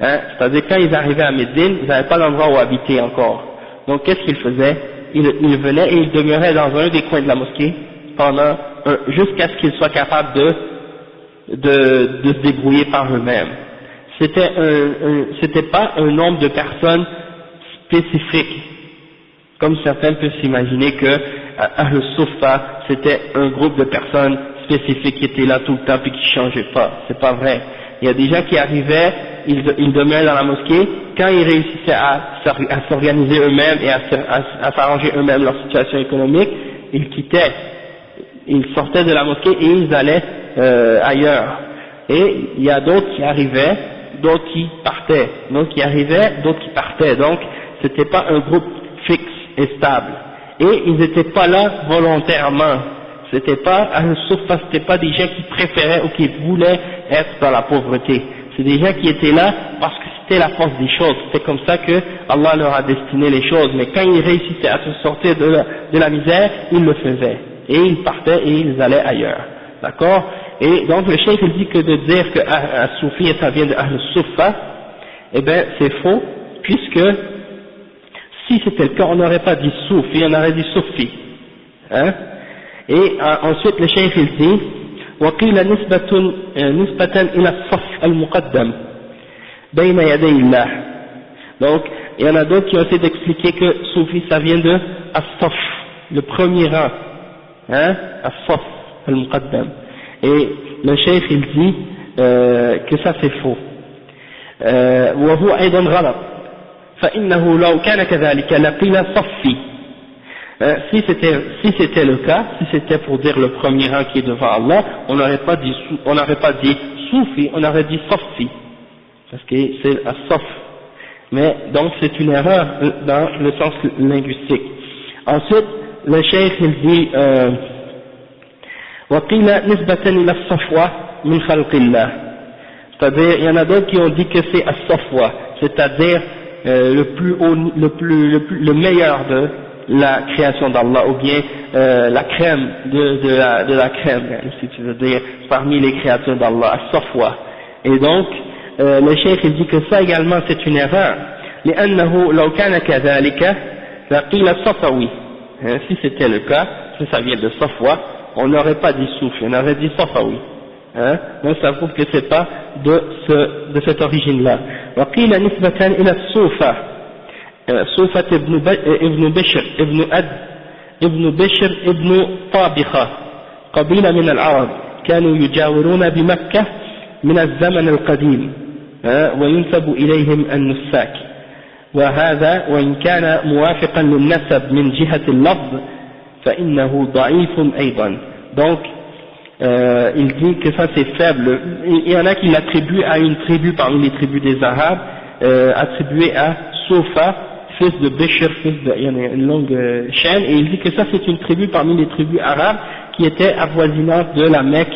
Hein? C'est-à-dire quand ils arrivaient à Médine, ils n'avaient pas d'endroit où habiter encore. Donc qu'est-ce qu'ils faisaient? Ils venaient et ils demeuraient dans un des coins de la mosquée jusqu'à ce qu'ils soient capables de se débrouiller par eux-mêmes. C'était pas un nombre de personnes spécifiques, comme certains peuvent s'imaginer que Ahl Suffa c'était un groupe de personnes spécifiques qui étaient là tout le temps et qui changeaient pas. C'est pas vrai. Il y a des gens qui arrivaient, ils demeuraient dans la mosquée, quand ils réussissaient à s'organiser eux-mêmes et à s'arranger eux-mêmes leur situation économique, ils quittaient, ils sortaient de la mosquée et ils allaient ailleurs. Et il y a d'autres qui arrivaient, d'autres qui partaient, d'autres qui arrivaient, d'autres qui partaient. Donc c'était pas un groupe fixe et stable. Et ils n'étaient pas là volontairement. c'était pas Ahl-Suffa, c'était pas des gens qui préféraient ou qui voulaient être dans la pauvreté. C'est des gens qui étaient là parce que c'était la force des choses. C'était comme ça que Allah leur a destiné les choses. Mais quand ils réussissaient à se sortir de la misère, ils le faisaient. Et ils partaient et ils allaient ailleurs. D'accord? Et donc le cheikh il dit que de dire que As-Soufi ça vient de Ahl-Suffa, eh ben c'est faux, puisque si c'était le cas, on n'aurait pas dit Soufi, on aurait dit Soufi. Hein? Et ensuite le cheikh il dit وقيل نسبة إلى الصف المقدم بين يدي الله. Donc il y en a d'autres qui ont essayé d'expliquer que Soufi ça vient de As-Saf, le premier rang, hein, As-Saf al-Muqaddam. Et le cheikh il dit que ça c'est faux. وهو أيضا غلط فإنه لو كان كذلك لقيل صفي. Si c'était le cas, si c'était pour dire le premier rang qui est devant Allah, on n'aurait pas dit Soufi, on aurait dit Safi, parce que c'est As-Saf. Mais donc c'est une erreur dans le sens linguistique. Ensuite, le cheikh il dit وقيل نسبة إلى الصفوة من خلق الله. C'est-à-dire, il y en a d'autres qui ont dit que c'est As-Safwa, c'est-à-dire le meilleur de la création d'Allah, ou bien la crème de la crème, si tu veux dire, parmi les créatures d'Allah, As-Safwa. Et donc, le cheikh il dit que ça également c'est une erreur. لأنه لو كان كذلك لقيل صفوي. Si c'était le cas, si ça vient de Safwa, on n'aurait pas dit Soufi, on aurait dit Safawi. Donc ça prouve que c'est pas de cette origine-là. وقيل نسبة إلى الصوفة صوفة ابن بشر ابن طابخة قبيلة من العرب كانوا يجاورون بمكة من الزمن القديم وينسب إليهم النساك وهذا وإن كان موافقا للنسب من جهة اللفظ فإنه ضعيف أيضا. Donc il dit que ça c'est faible. Il y en a qui l'attribuent à une tribu parmi les tribus des Arabes, attribué à Soufa, fils de Bishr, il y en a une longue chaîne, et il dit que ça c'est une tribu parmi les tribus arabes qui était avoisinante de la Mecque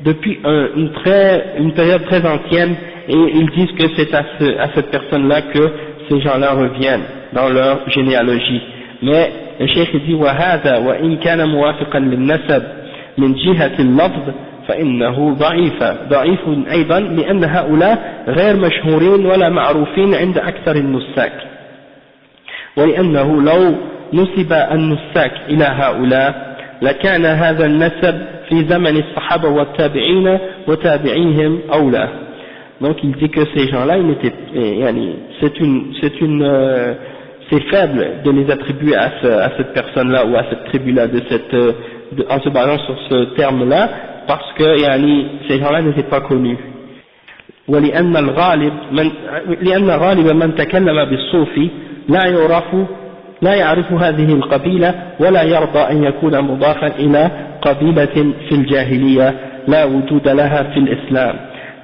depuis une période très ancienne, et ils disent que c'est à cette personne-là que ces gens-là reviennent dans leur généalogie. Mais le cheikh dit وهذا وإن كان موافقا للنسب من جهة اللفظ فإنه ضعيف أيضا لأن هؤلاء غير مشهورين ولا معروفين عند أكثر النساك ولأنه لو نسب النساك إلى هؤلاء لكان هذا النسب في زمن الصحابة والتابعين وتابعيهم أولى. Donc il dit que ces gens-là, c'est faible de les attribuer à cette personne-là ou à cette tribu-là en se basant sur ce terme-là, parce que ces gens-là n'étaient pas connus. ولأن غالب من تكلم بالصوفي لا يعرف هذه القبيلة ولا يرضى أن يكون مضافا إلى قبيلة في الجاهلية لا وجود لها في الإسلام.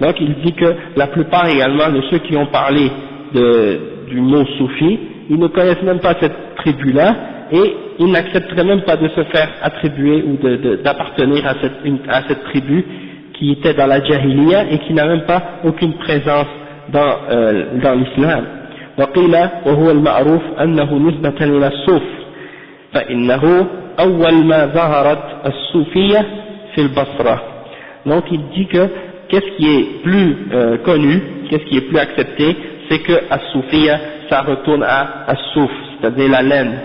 Donc il dit que la plupart également de ceux qui ont parlé du mot soufi, ils ne connaissent même pas cette tribu-là, et ils n'accepteraient même pas de se faire attribuer ou d'appartenir à cette tribu qui était dans la Jahiliya et qui n'a même pas aucune présence dans l'islam. وقيل وهو المعروف أنه نسبة إلى الصوف فإنه أول ما ظهرت الصوفية في البصرة. Donc il dit que qu'est-ce qui est plus connu, qu'est-ce qui est plus accepté, c'est que as-Soufiyya ça retourne à as-Souf, c'est-à-dire la laine.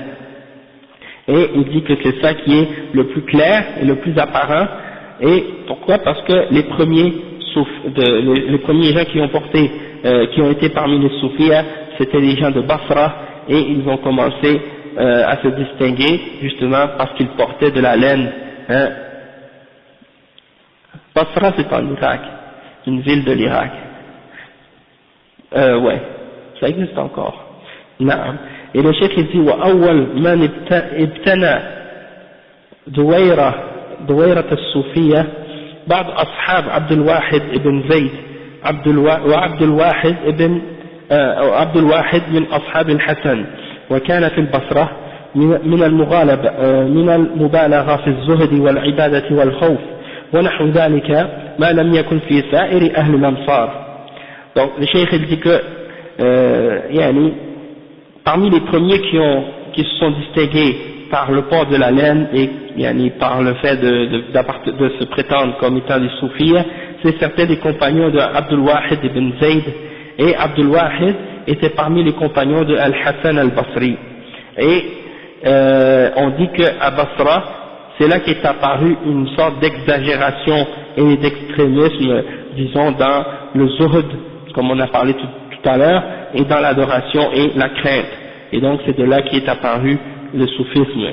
Et il dit que c'est ça qui est le plus clair et le plus apparent. Et pourquoi? Parce que les premiers gens qui ont été parmi les Soufiyya, c'était les gens de Basra, et ils ont commencé à se distinguer justement parce qu'ils portaient de la laine. Basra c'est en Irak, une ville de l'Irak. Ouais, ça existe encore. نعم. Et le cheikh dit وأول من ابتنى دويرة الصوفية بعض أصحاب عبد الواحد ابن زيد وعبد الواحد من أصحاب الحسن وكان في البصرة من المبالغة في الزهد والعبادة والخوف ونحو ذلك ما لم يكن في سائر أهل الأمصار. Donc le cheikh il dit que yani, parmi les premiers qui se sont distingués par le port de la laine et yani, par le fait de se prétendre comme étant des soufis, c'est certains des compagnons de Abdul Wahid ibn Zayd, et Abdul Wahid était parmi les compagnons de Al-Hassan al-Basri. Et on dit qu'à Basra, c'est là qu'est apparue une sorte d'exagération et d'extrémisme, disons, dans le zuhd, comme on a parlé tout à l'heure, et dans l'adoration et la crainte. Et donc c'est de là qu'est apparu le soufisme.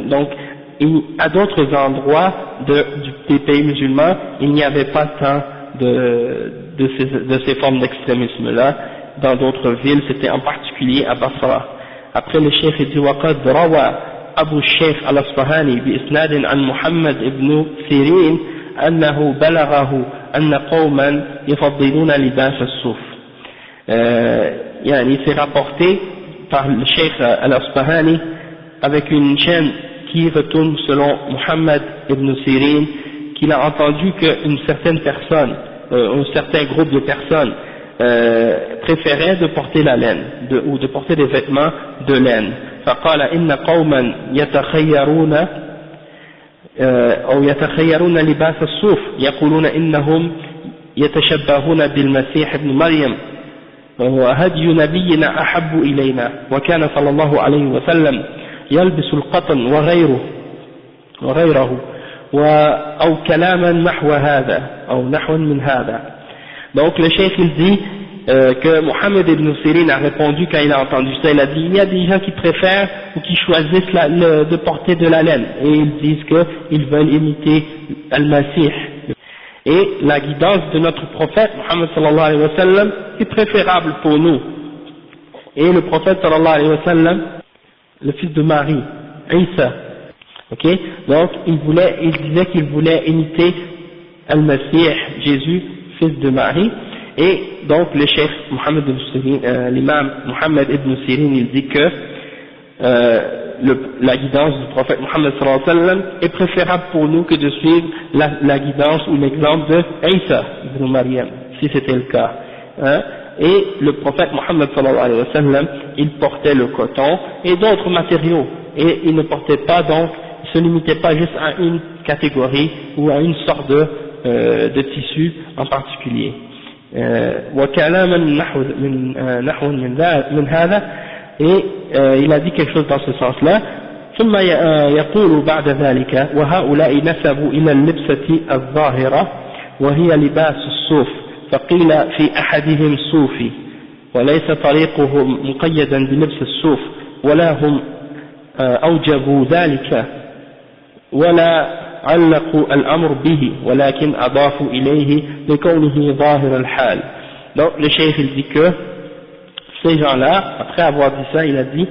Donc à d'autres endroits des pays musulmans, il n'y avait pas tant de ces formes d'extrémisme-là. Dans d'autres villes, c'était en particulier à Basra. Après le cheikh dit وقد روى أبو الشيخ الأصفهاني بإسناد عن محمد ابن سيرين أنه بلغه أن قوما يفضلون لباس الصوف. يعني c'est rapporté par le cheikh al-Asfahani avec une chaîne qui retourne selon Muhammad ibn Sirin, qu'il a entendu qu'une certaine personne, un certain groupe de personnes préférait de porter la laine ou de porter des vêtements de laine. فقال إن قوما يتخيرون لباس الصوف يقولون إنهم يتشبهون بالمسيح ابن مريم وهدي نبينا أحب إلينا وكان صلى الله عليه وسلم يلبس القطن وغيره أو كلاما نحو هذا أو نحو من هذا. Donc le cheikh il dit que Mohammed ibn Sirin a répondu quand il a entendu ça, il a dit il y a des gens qui préfèrent ou qui choisissent de porter de la laine et ils disent qu'ils veulent imiter Al-Masih. Et la guidance de notre prophète Muhammad sallallahu alayhi wa sallam est préférable pour nous. Et le prophète sallallahu alayhi wa sallam, le fils de Marie, Isa, ok, donc il disait qu'il voulait imiter Al-Masih, Jésus, fils de Marie. Et donc le cheikh Mohammed ibn Sirin, l'imam Mohammed ibn Sirin, il dit que la guidance du prophète Mohammed sallallahu alayhi wa sallam est préférable pour nous que de suivre la guidance ou l'exemple de Isa ibn Maryam, si c'était le cas. Hein. Et le prophète Mohammed sallallahu alayhi wa sallam, il portait le coton et d'autres matériaux, et il ne portait pas donc, il se limitait pas juste à une catégorie ou à une sorte de tissu en particulier. وكلاما نحو من هذا, et il a dit quelque chose dans ce sens-là. ثم يقول بعد ذلك وهؤلاء نسبوا إلى اللبسة الظاهرة وهي لباس الصوف فقيل في أحدهم صوفي وليس طريقهم مقيدا بلبس الصوف ولا هم أوجبوا ذلك ولا علقوا الأمر به ولكن أضافوا إليه لكونه ظاهر الحال. Donc le cheikh il dit que ces gens-là, après avoir dit ça, il a dit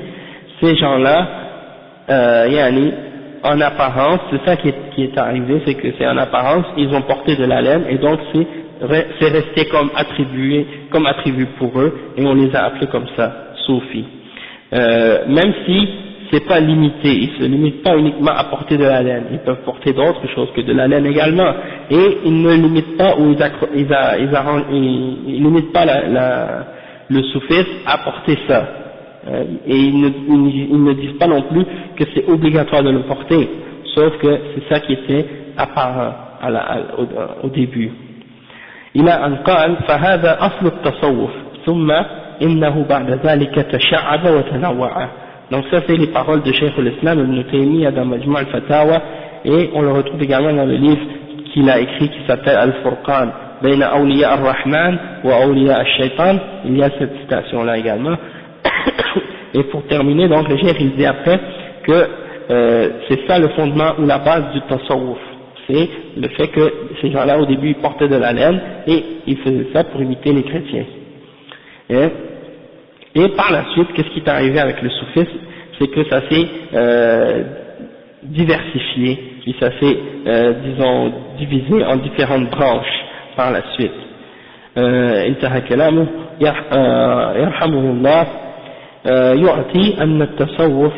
ces gens-là yani, en apparence, c'est ça qui est arrivé, c'est que c'est en apparence, ils ont porté de la laine et donc c'est resté comme attribut pour eux et on les a appelés comme ça, soufis. Même si c'est pas limité, ils se limitent pas uniquement à porter de la laine, ils peuvent porter d'autres choses que de la laine également, et ils ne limitent pas ou ils limitent pas le soufisme à porter ça, et ils ne disent pas non plus que c'est obligatoire de le porter, sauf que c'est ça qui était apparent au début. Il a un قال فهذا أصل التصوف ثم إنه بعد ذلك تشعب وتنوع. Donc ça c'est les paroles de Cheikh al-Islam Ibn Taymiyyah dans Majmu' al-Fatawa, et on le retrouve également dans le livre qu'il a écrit qui s'appelle Al-Furqan Bayna Awliya ar-Rahman wa Awliya al-Shaytan. Il y a cette citation là également. Et pour terminer, donc le Cheikh il dit après que c'est ça le fondement ou la base du tasawwuf, c'est le fait que ces gens-là au début ils portaient de la laine et ils faisaient ça pour imiter les chrétiens. Et par la suite, qu'est-ce qui est arrivé avec le soufisme, c'est que ça s'est diversifié, puis ça s'est, disons, divisé en différentes branches par la suite. انتهى كلامه يرحمه الله يعطي أن التصوف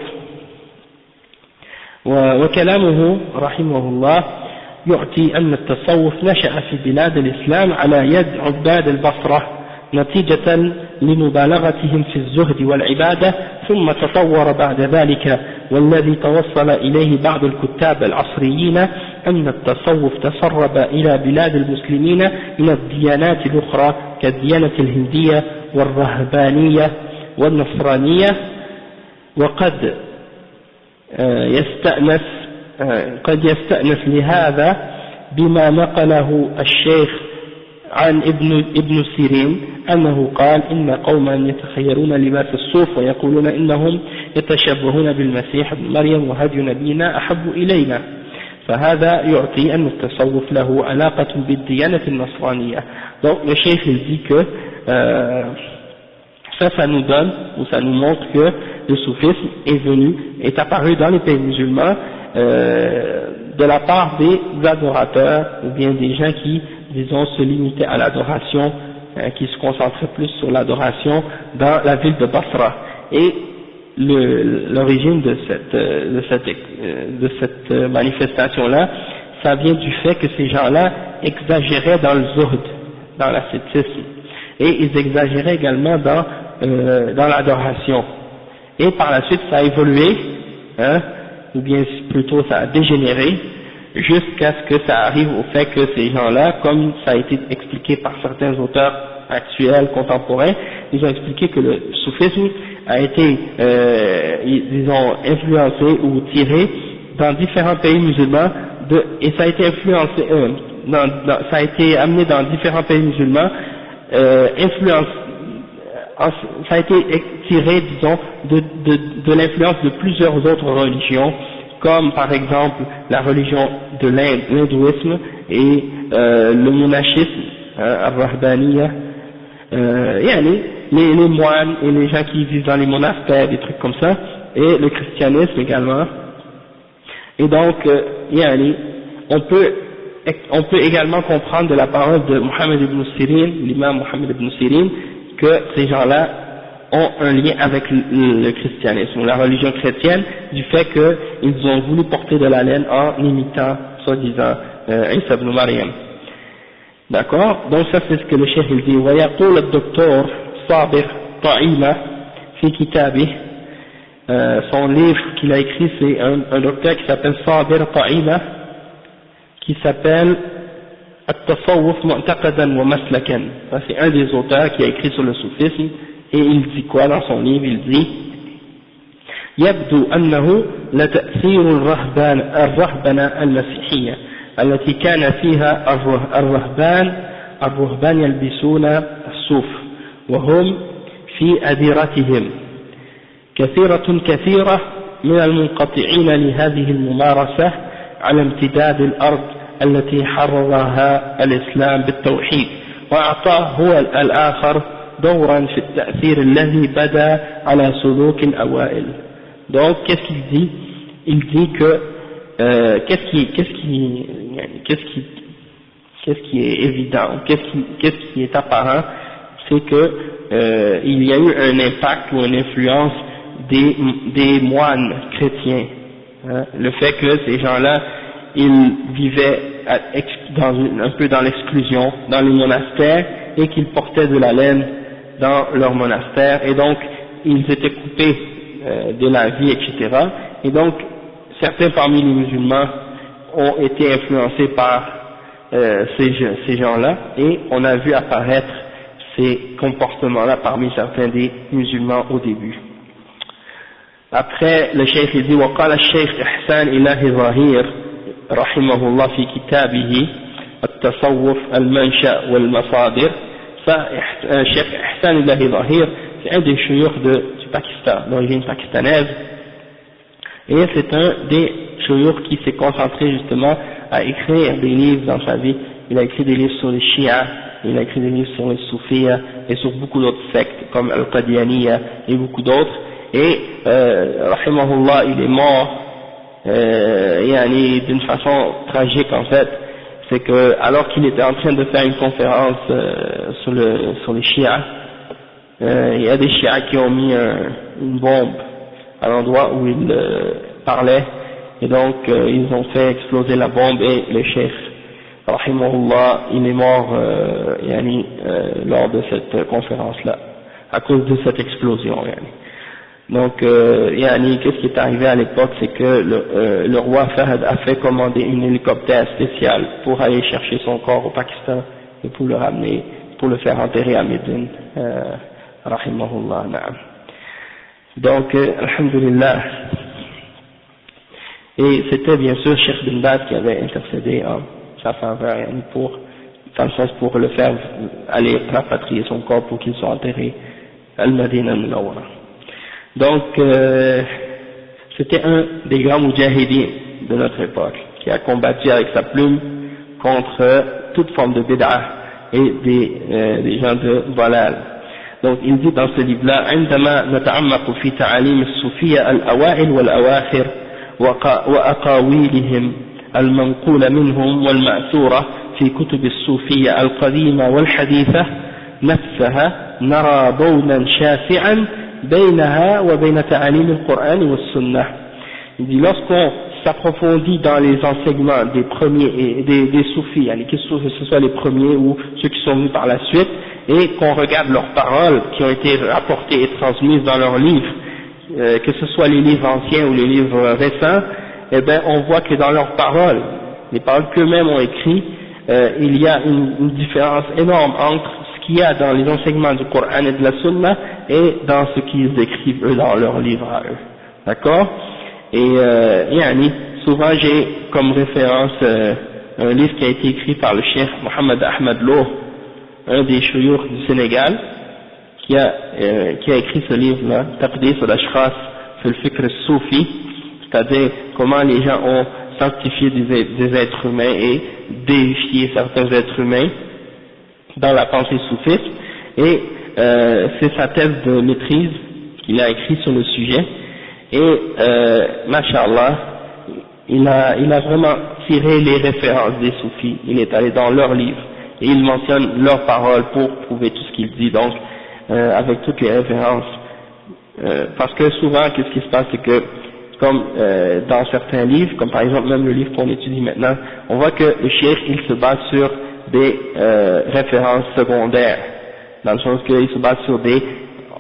وكلامه رحمه الله يعطي أن التصوف نشأ في بلاد الإسلام على يد عباد البصرة نتيجة لمبالغتهم في الزهد والعبادة، ثم تطور بعد ذلك، والذي توصل إليه بعض الكتاب العصريين أن التصوف تسرب إلى بلاد المسلمين من الديانات الأخرى كالديانة الهندية والرهبانية والنصرانية، وقد يستأنس لهذا بما نقله الشيخ عن ابن سيرين أنه قال إن قوما يتخيرون لباس الصوف ويقولون إنهم يتشبهون بالمسيح ابن مريم وهدي نبينا أحب إلينا، فهذا يعطي أن التصوف له علاقة بالديانة النصرانية. Donc le cheikh il dit que ça nous donne ou ça nous montre que le soufisme est apparu dans les pays musulmans de la part des adorateurs ou bien des gens qui, disons, se limitaient à l'adoration, qui se concentraient plus sur l'adoration dans la ville de Basra. Et l'origine de cette manifestation-là, ça vient du fait que ces gens-là exagéraient dans le zuhd, dans l'ascétisme, et ils exagéraient également dans l'adoration. Et par la suite, ça a évolué, ou bien plutôt ça a dégénéré, jusqu'à ce que ça arrive au fait que ces gens-là, comme ça a été expliqué par certains auteurs actuels, contemporains, ils ont expliqué que le soufisme a été, disons, influencé ou tiré dans différents pays musulmans, et ça a été influencé, ça a été amené dans différents pays musulmans, ça a été tiré, disons, de l'influence de plusieurs autres religions, comme par exemple la religion de l'hindouisme et le monachisme, al-Rahbaniya, les moines et les gens qui vivent dans les monastères, des trucs comme ça, et le christianisme également. Et donc, on peut également comprendre de la parole de Mohammed ibn Sirin, l'imam Mohammed ibn Sirin, que ces gens-là ont un lien avec le christianisme, la religion chrétienne, du fait qu'ils ont voulu porter de la laine en imitant, soi-disant, Isa ibn Maryam. D'accord? Donc ça c'est ce que le cheikh il dit. ويقول الدكتور صابر طعيمة في كتابه, son livre qu'il a écrit, c'est un docteur qui s'appelle Sabir Ta'ima, qui s'appelle التصوف معتقدا ومسلكا. Ça c'est un des auteurs qui a écrit sur le soufisme, et il dit quoi dans son livre? Il dit يبدو أنه لتأثير الرهبنة المسيحية التي كان فيها الرهبان يلبسون الصوف وهم في أديرتهم كثيرة من المنقطعين لهذه الممارسة على امتداد الأرض التي حررها الإسلام بالتوحيد، وأعطاه هو الآخر دورا في التأثير الذي بدا على سلوك الأوائل. Donc qu'est-ce qu'il dit? Il dit que qu'est-ce qui est évident, qu'est-ce qui est apparent, c'est que il y a eu un impact ou une influence des moines chrétiens, le fait que ces gens-là ils vivaient un peu dans l'exclusion dans les monastères et qu'ils portaient de la laine dans leur monastère, et donc ils étaient coupés de la vie, etc. Et donc certains parmi les musulmans ont été influencés par ces gens-là, et on a vu apparaître ces comportements-là parmi certains des musulmans au début. Après, le cheikh dit وقال الشيخ إحسان إلهي ظهير رحمه الله في كتابه التصوف المنشأ والمصادر. Ça, Cheikh Ihsan Ilahi Zahir, c'est un des chouyours du Pakistan, d'origine pakistanaise, et c'est un des chouyours qui s'est concentré justement à écrire des livres dans sa vie. Il a écrit des livres sur les Shia, il a écrit des livres sur les Soufiyas et sur beaucoup d'autres sectes comme Al-Qadianiya et beaucoup d'autres, et rahimahullah, il est mort d'une façon tragique en fait. C'est que alors qu'il était en train de faire une conférence sur les Shia, il y a des chiites qui ont mis une bombe à l'endroit où il parlait, et donc ils ont fait exploser la bombe, et le cheikh rahimahullah il est mort lors de cette conférence là à cause de cette explosion. Donc qu'est-ce qui est arrivé à l'époque, c'est que le roi Fahd a fait commander un hélicoptère spécial pour aller chercher son corps au Pakistan et pour le ramener, pour le faire enterrer à Médine, rahimahullah. Donc alhamdulillah. Et c'était bien sûr Cheikh bin Baz qui avait intercédé en sa faveur, pour le faire aller rapatrier son corps pour qu'il soit enterré à Al-Madina al-Munawwara. Donc c'était un des grands moudjahidines de notre époque qui a combattu avec sa plume contre toute forme de bid'ah et des gens de dalal. Donc il dit dans ce livre-là: عندما نتعمق في تعاليم الصوفية الأوائل والأواخر وأقاويلهم المنقولة منهم والمأثورة في كتب الصوفية القديمة والحديثة نفسها نرى بونا شاسعا بينها وبين تعاليم القرآن والسنة. Il dit lorsqu'on s'approfondit dans les enseignements des premiers et des soufis, que ce soit les premiers ou ceux qui sont venus par la suite, et qu'on regarde leurs paroles qui ont été rapportées et transmises dans leurs livres, que ce soit les livres anciens ou les livres récents, eh bien on voit que dans leurs paroles, les paroles qu'eux-mêmes ont écrites, il y a une différence énorme entre ce qu'il y a dans les enseignements du Coran et de la Sunna et dans ce qu'ils écrivent eux dans leurs livres à eux. D'accord? Et souvent j'ai comme référence un livre qui a été écrit par le cheikh Mohamed Ahmed Loh, un des chouyours du Sénégal, qui a écrit ce livre-là, Taqdis al-Ashkhas fil Fikr al-Soufi, c'est-à-dire comment les gens ont sanctifié des êtres humains et déifié certains êtres humains dans la pensée soufiste, et c'est sa thèse de maîtrise qu'il a écrit sur le sujet, et mashallah, il a vraiment tiré les références des soufis, il est allé dans leurs livres, et il mentionne leurs paroles pour prouver tout ce qu'il dit, donc avec toutes les références, parce que souvent qu'est-ce qui se passe, c'est que comme dans certains livres, comme par exemple même le livre qu'on étudie maintenant, on voit que le cheikh il se base sur des références secondaires, dans le sens qu'il se base sur des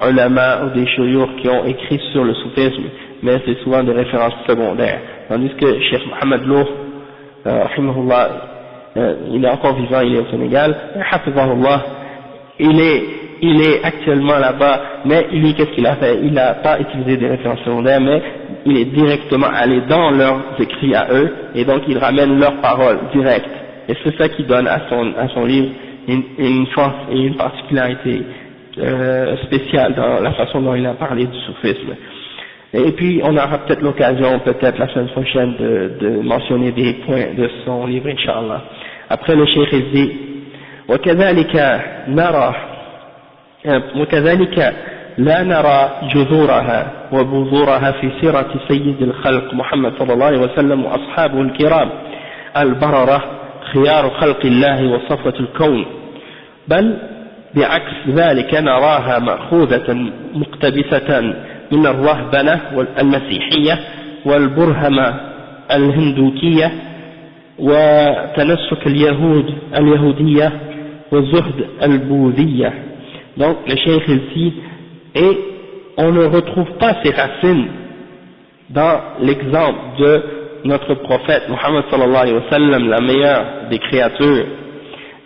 ulama ou des shuyukh qui ont écrit sur le soufisme, mais c'est souvent des références secondaires, tandis que Cheikh Mohamed Loh, rahimahullah, il est encore vivant, il est au Sénégal, hafizahullah, il est actuellement là-bas, mais lui qu'est-ce qu'il a fait? Il n'a pas utilisé des références secondaires, mais il est directement allé dans leurs écrits à eux, et donc il ramène leurs paroles directes, et c'est ça qui donne à son livre une force et une particularité spéciale dans la façon dont il a parlé du soufisme. Et puis on aura peut-être l'occasion, peut-être la semaine prochaine, de mentionner des points de son livre, Inch'Allah. Après le cheikh il dit: وكذلك لا نرى جذورها وبذورها في سيرة سيد الخلق محمد صلى الله عليه وسلم وأصحابه الكرام البررة خيار خلق الله وصفوة الكون، بل بعكس ذلك نراها مأخوذة مقتبسة من الرهبنة المسيحية والبرهمة الهندوكية وتنسك اليهودية والزهد البوذية. Donc le cheikh ici, et on ne retrouve pas ces racines dans l'exemple de notre prophète Muhammad sallallahu alayhi wa sallam, la meilleure des créatures,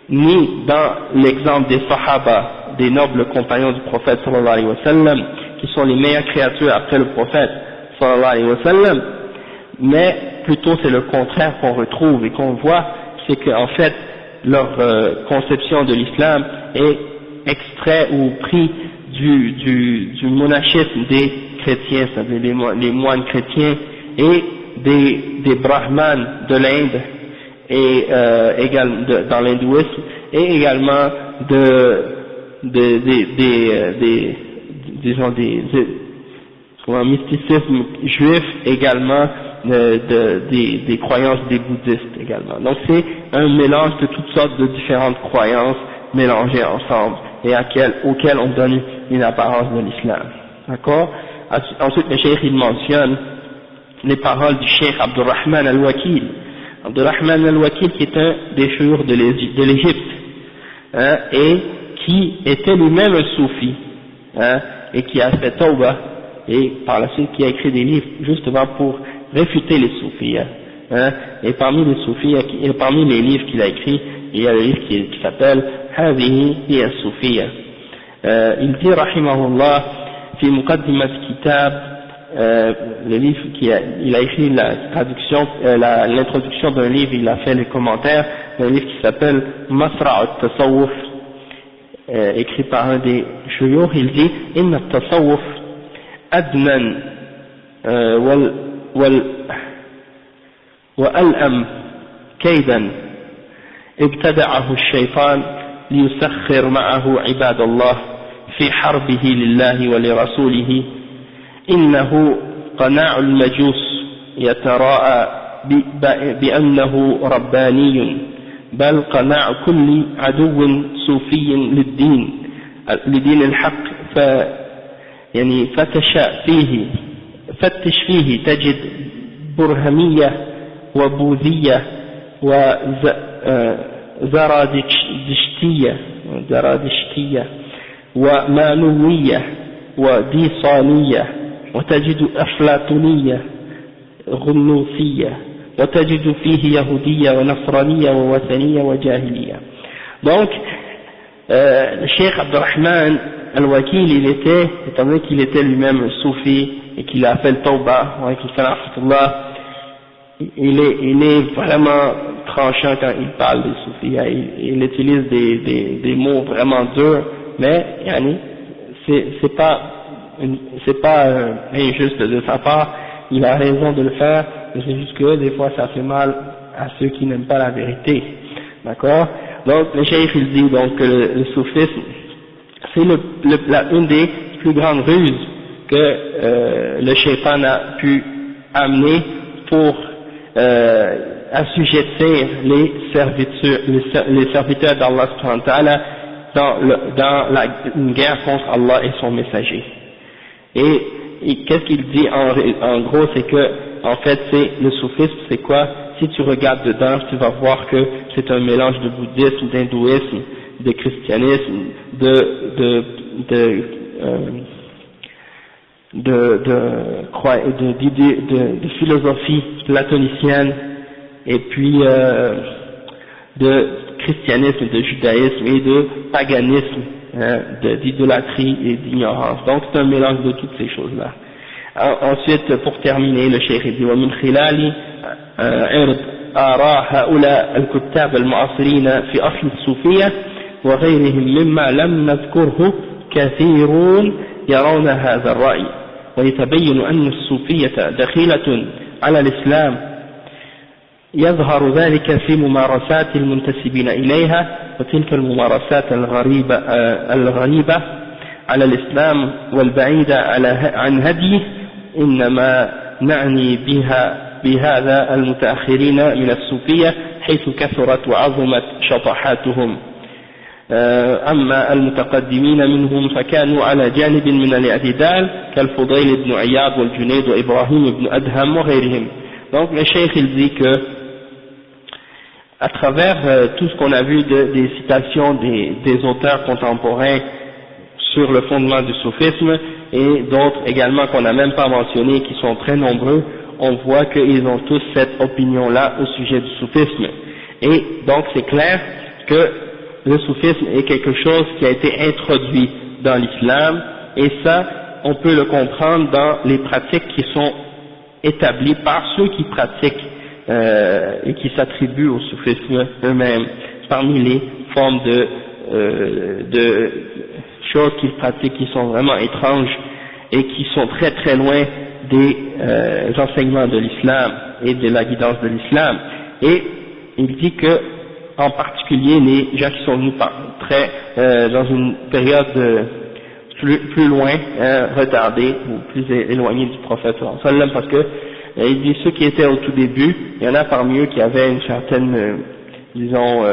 ni dans l'exemple des sahaba, des nobles compagnons du prophète sallallahu alayhi wa sallam, qui sont les meilleures créatures après le prophète sallallahu alayhi wa sallam, mais plutôt c'est le contraire qu'on retrouve et qu'on voit, c'est qu'en fait leur conception de l'islam est extrait ou pris du monachisme des chrétiens, c'est-à-dire les moines chrétiens, et des brahmanes de l'Inde, et également dans l'hindouisme, et également disons mysticisme juif, également des croyances des bouddhistes également. Donc c'est un mélange de toutes sortes de différentes croyances mélangées ensemble, et auxquelles on donne une apparence de l'islam. D'accord? Ensuite, le cheikh il mentionne les paroles du cheikh Abdurrahman al-Wakil. Abdurrahman al-Wakil qui est un des chouyours de l'Égypte, hein, et qui était lui-même un soufi, hein, et qui a fait tawbah, et par la suite qui a écrit des livres justement pour réfuter les soufis, hein, et parmi les soufis, et parmi les livres qu'il a écrits, il y a le livre qui s'appelle Hadihi hiya as-Soufiyya. Il dit rahimahullah fi muqaddimat kitab, le livre il a écrit la traduction, l'introduction d'un livre, il a fait les commentaires d'un livre qui s'appelle Masra' al-Tasawwuf, écrit par un des shuyukh. Il dit inna al-tasawwuf adnan وألأم كيدا ابتدعه الشيطان ليسخر معه عباد الله في حربه لله ولرسوله. إنه قناع المجوس يتراءى بأنه رباني، بل قناع كل عدو صوفي لدين الحق، يعني فتش فيه تجد برهمية وبوذية وزرادشتية ومانوية وديصانية، وتجد أفلاطونية غنوصية، وتجد فيه يهودية ونصرانية ووثنية وجاهلية. Donc le Cheikh Abdurrahman al-Wakil, étant donné qu'il était lui-même soufi et qu'il a fait le tawbah, il est vraiment tranchant quand il parle des soufis. Il utilise des mots vraiment durs, mais c'est pas injuste de sa part, il a raison de le faire, mais c'est juste que des fois ça fait mal à ceux qui n'aiment pas la vérité. D'accord? Donc le cheikh il dit donc que le soufisme c'est une des plus grandes ruses que le shaitan a pu amener pour assujettir les serviteurs d'Allah subhanahu wa ta'ala dans une guerre contre Allah et son messager. Et qu'est-ce qu'il dit en gros, c'est que en fait c'est le soufisme, c'est quoi? Si tu regardes dedans, tu vas voir que c'est un mélange de bouddhisme, d'hindouisme, de christianisme, de philosophie platonicienne, et puis de christianisme, de judaïsme et de paganisme, d'idolâtrie et d'ignorance. Donc c'est un mélange de toutes ces choses-là. Ensuite, pour terminer, le cheikh dit ومن خلال عرض آراء هؤلاء الكتاب المعاصرين في أصل الصوفية وغيرهم مما لم نذكره كثيرون يرون هذا الرأي، ويتبين أن الصوفية دخيلة على الإسلام. يظهر ذلك في ممارسات المنتسبين إليها، وتلك الممارسات الغريبة على الإسلام والبعيدة عن هديه، إنما نعني بهذا المتأخرين من الصوفية حيث كثرت وعظمت شطحاتهم. أما المتقدمين منهم فكانوا على جانب من الاعتدال كالفضيل بن عياض والجنيد وإبراهيم بن أدهم وغيرهم. Donc le cheikh il dit que à travers tout ce qu'on a vu des citations des auteurs contemporains sur le fondement du soufisme et d'autres également qu'on n'a même pas mentionné, qui sont très nombreux, on voit qu'ils ont tous cette opinion-là au sujet du soufisme. Et donc c'est clair que le soufisme est quelque chose qui a été introduit dans l'islam, et ça, on peut le comprendre dans les pratiques qui sont établies par ceux qui pratiquent et qui s'attribuent au soufisme eux-mêmes, parmi les formes de choses qu'ils pratiquent qui sont vraiment étranges et qui sont très très loin des enseignements de l'islam et de la guidance de l'islam. Et il dit que en particulier les gens qui sont venus dans une période plus loin, retardée ou plus éloignée du prophète sallam, parce que il dit ceux qui étaient au tout début, il y en a parmi eux qui avaient une certaine, disons,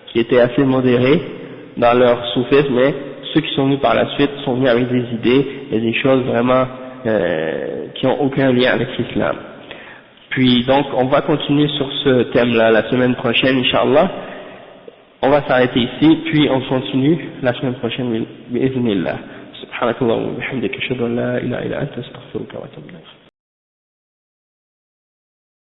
qui étaient assez modérés dans leur soufisme, mais ceux qui sont venus par la suite sont venus avec des idées et des choses vraiment qui n'ont aucun lien avec l'islam. Puis donc on va continuer sur ce thème-là la semaine prochaine, Inch'Allah. On va s'arrêter ici, puis on continue la semaine prochaine, bi'idhnillah. Subhanakallah wa bihamdika, ashhadu an la ilaha illa anta, astaghfiruka wa atubu ilayk.